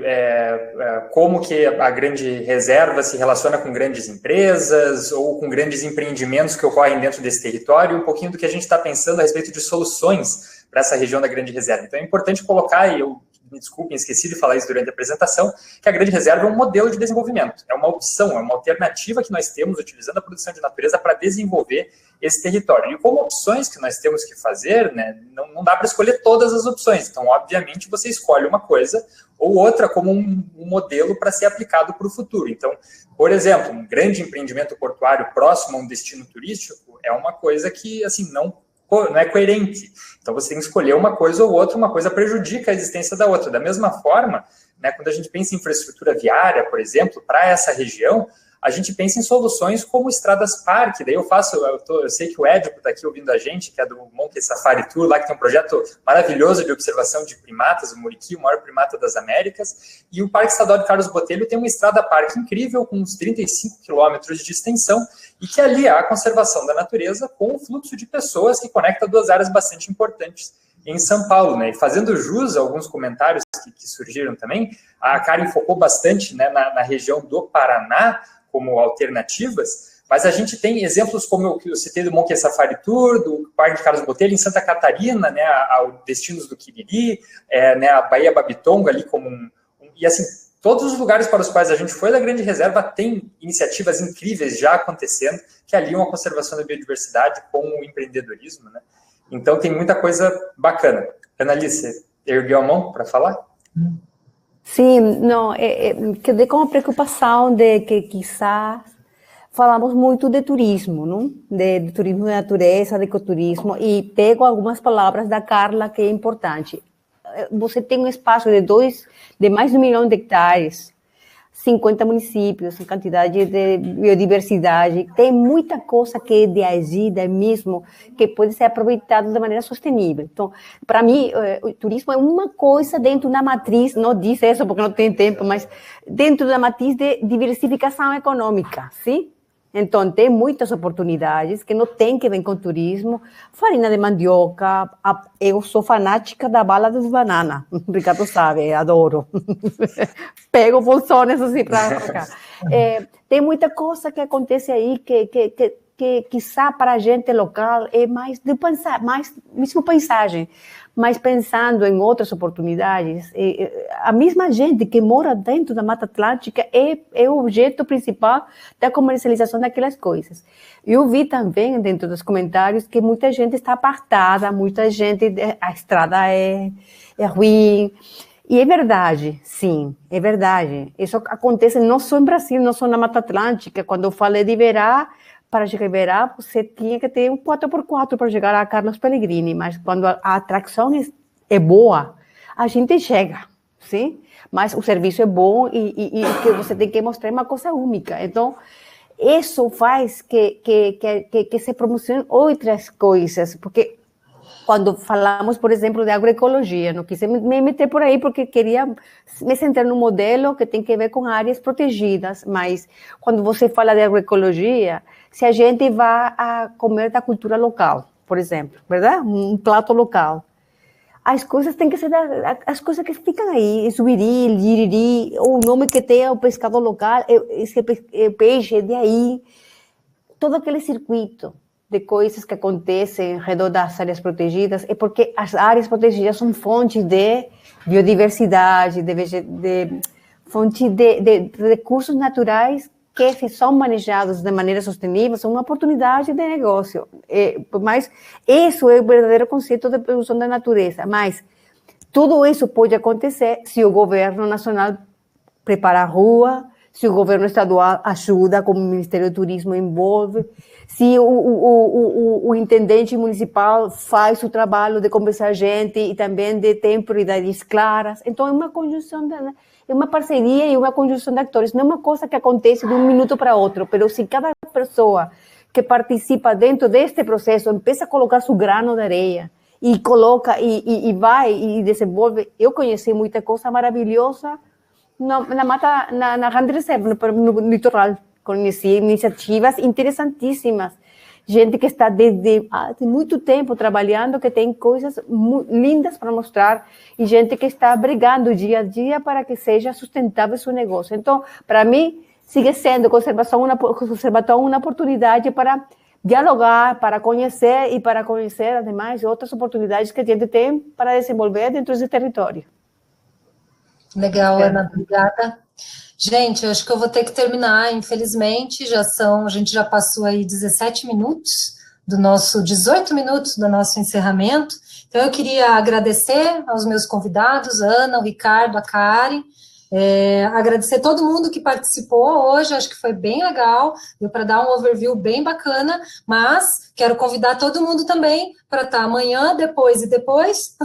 como que a grande reserva se relaciona com grandes empresas ou com grandes empreendimentos que ocorrem dentro desse território, um pouquinho do que a gente está pensando a respeito de soluções para essa região da grande reserva. Então, é importante colocar, e eu me desculpem, esqueci de falar isso durante a apresentação, que a grande reserva é um modelo de desenvolvimento, é uma opção, é uma alternativa que nós temos utilizando a produção de natureza para desenvolver esse território. E como opções que nós temos que fazer, né, não dá para escolher todas as opções. Então, obviamente, você escolhe uma coisa ou outra como um modelo para ser aplicado para o futuro. Então, por exemplo, um grande empreendimento portuário próximo a um destino turístico é uma coisa que, assim, não é coerente. Então, você tem que escolher uma coisa ou outra, uma coisa prejudica a existência da outra. Da mesma forma, né, quando a gente pensa em infraestrutura viária, por exemplo, para essa região, a gente pensa em soluções como estradas parque. Daí eu sei que o Édipo está aqui ouvindo a gente, que é do Monkey Safari Tour, lá que tem um projeto maravilhoso de observação de primatas, o Muriqui, o maior primata das Américas, e o Parque Estadual de Carlos Botelho tem uma estrada parque incrível, com uns 35 quilômetros de extensão, e que ali há a conservação da natureza com o fluxo de pessoas que conecta duas áreas bastante importantes em São Paulo, né? E fazendo jus a alguns comentários que surgiram também, a Karen focou bastante, né, na região do Paraná, como alternativas, mas a gente tem exemplos como eu citei do Monkey Safari Tour, do Parque de Carlos Botelho, em Santa Catarina, né, ao destinos do Quiriri, né, a Baía Babitonga ali como e assim, todos os lugares para os quais a gente foi da Grande Reserva tem iniciativas incríveis já acontecendo, que aliam a conservação da biodiversidade com o empreendedorismo, né? Então tem muita coisa bacana. Annalise, ergueu a mão para falar? Sim, não, quedei com a preocupação de que quizás falamos muito de turismo, não? De turismo de natureza, de ecoturismo, e pego algumas palavras da Carla que é importante. Você tem um espaço de mais de 1 milhão de hectares, 50 municípios, quantidade de biodiversidade, tem muita coisa que é de agida mesmo, que pode ser aproveitada de maneira sustentável. Então, para mim, o turismo é uma coisa dentro da matriz, não disse isso porque não tem tempo, mas dentro da matriz de diversificação econômica, sim? Então, tem muitas oportunidades que não tem que ver com turismo. Farinha de mandioca, eu sou fanática da bala de banana, o Ricardo sabe, adoro. Pego bolsones assim para cá. Tem muita coisa que acontece aí que quizá para a gente local é mais de pensar, mais mesmo paisagem, mas pensando em outras oportunidades, a mesma gente que mora dentro da Mata Atlântica é o objeto principal da comercialização daquelas coisas. Eu vi também dentro dos comentários que muita gente está apartada, muita gente, a estrada é ruim. E é verdade, sim, é verdade. Isso acontece não só em Brasil, não só na Mata Atlântica. Quando eu falei de Iberá, para chegar a Iberá, você tinha que ter um 4x4 para chegar a Carlos Pellegrini, mas quando a atração é boa, a gente chega, sim? Mas o serviço é bom e que você tem que mostrar uma coisa única. Então, isso faz que se promocionem outras coisas, porque quando falamos, por exemplo, de agroecologia, não quis me meter por aí porque queria me centrar num modelo que tem que ver com áreas protegidas, mas quando você fala de agroecologia, se a gente vai a comer da cultura local, por exemplo, verdade? Um prato local. As coisas têm que ser as coisas que ficam aí, suiri, liriri, o nome que tem o pescado local, esse peixe de aí, todo aquele circuito de coisas que acontecem ao redor das áreas protegidas, é porque as áreas protegidas são fontes de biodiversidade, fonte de recursos naturais que, se são manejados de maneira sustentável, são uma oportunidade de negócio. Mas isso é o verdadeiro conceito de produção da natureza. Mas tudo isso pode acontecer se o governo nacional prepara a rua, se o governo estadual ajuda, como o Ministério do Turismo envolve, se o intendente municipal faz o trabalho de conversar gente e também de ter prioridades claras. Então, é uma conjunção, é uma parceria e uma conjunção de atores. Não é uma coisa que acontece de um minuto para outro, mas se cada pessoa que participa dentro deste processo empieza a colocar seu grano de areia e coloca e vai e desenvolve. Eu conheci muita coisa maravilhosa na mata, na Grande Reserva, no litoral. Conheci iniciativas interessantíssimas. Gente que está desde muito tempo trabalhando, que tem coisas lindas para mostrar, e gente que está brigando dia a dia para que seja sustentável seu negócio. Então, para mim, sigue sendo conservação uma oportunidade para dialogar, para conhecer e para conhecer, ademais, outras oportunidades que a gente tem para desenvolver dentro desse território. Legal, Ana, obrigada. Gente, eu acho que eu vou ter que terminar, infelizmente, a gente já passou aí 17 minutos 18 minutos do nosso encerramento. Então, eu queria agradecer aos meus convidados, a Ana, o Ricardo, a Karen, agradecer todo mundo que participou hoje, acho que foi bem legal, deu para dar um overview bem bacana, mas quero convidar todo mundo também para estar amanhã, depois e depois,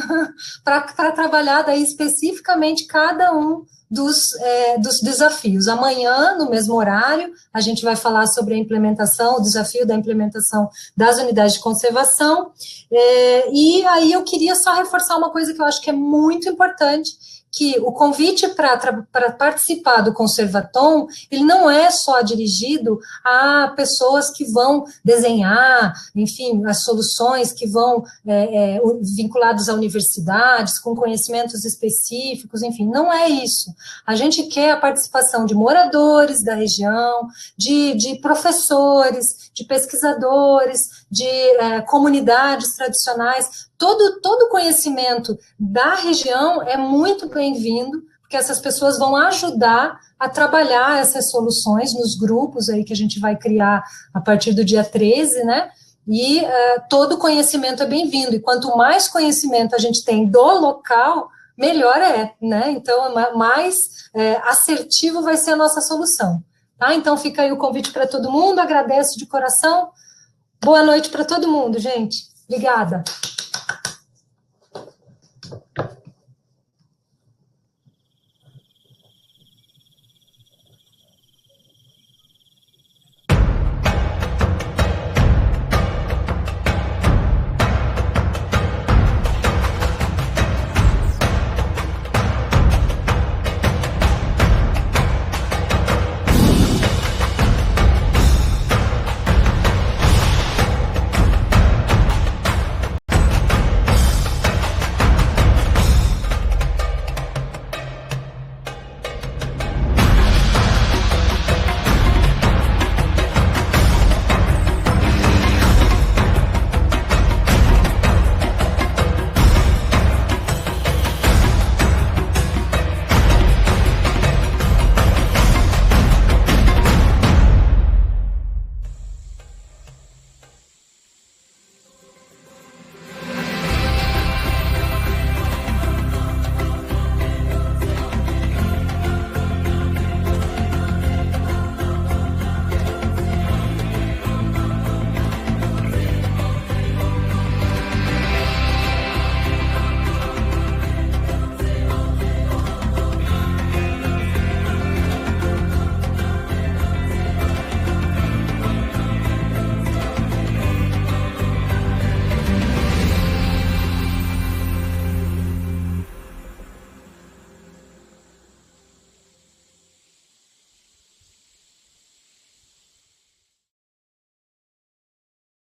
para trabalhar daí especificamente cada um dos desafios. Amanhã, no mesmo horário, a gente vai falar sobre a implementação, o desafio da implementação das unidades de conservação, e aí eu queria só reforçar uma coisa que eu acho que é muito importante, que o convite para participar do Conservatom, ele não é só dirigido a pessoas que vão desenhar, enfim, as soluções que vão vinculados a universidades, com conhecimentos específicos, enfim, não é isso. A gente quer a participação de moradores da região, de professores, de pesquisadores, de comunidades tradicionais. Todo conhecimento da região é muito bem-vindo, porque essas pessoas vão ajudar a trabalhar essas soluções nos grupos aí que a gente vai criar a partir do dia 13, né? E todo conhecimento é bem-vindo, e quanto mais conhecimento a gente tem do local, melhor né? Então, mais assertivo vai ser a nossa solução, tá? Então, fica aí o convite para todo mundo, agradeço de coração, boa noite para todo mundo, gente. Obrigada.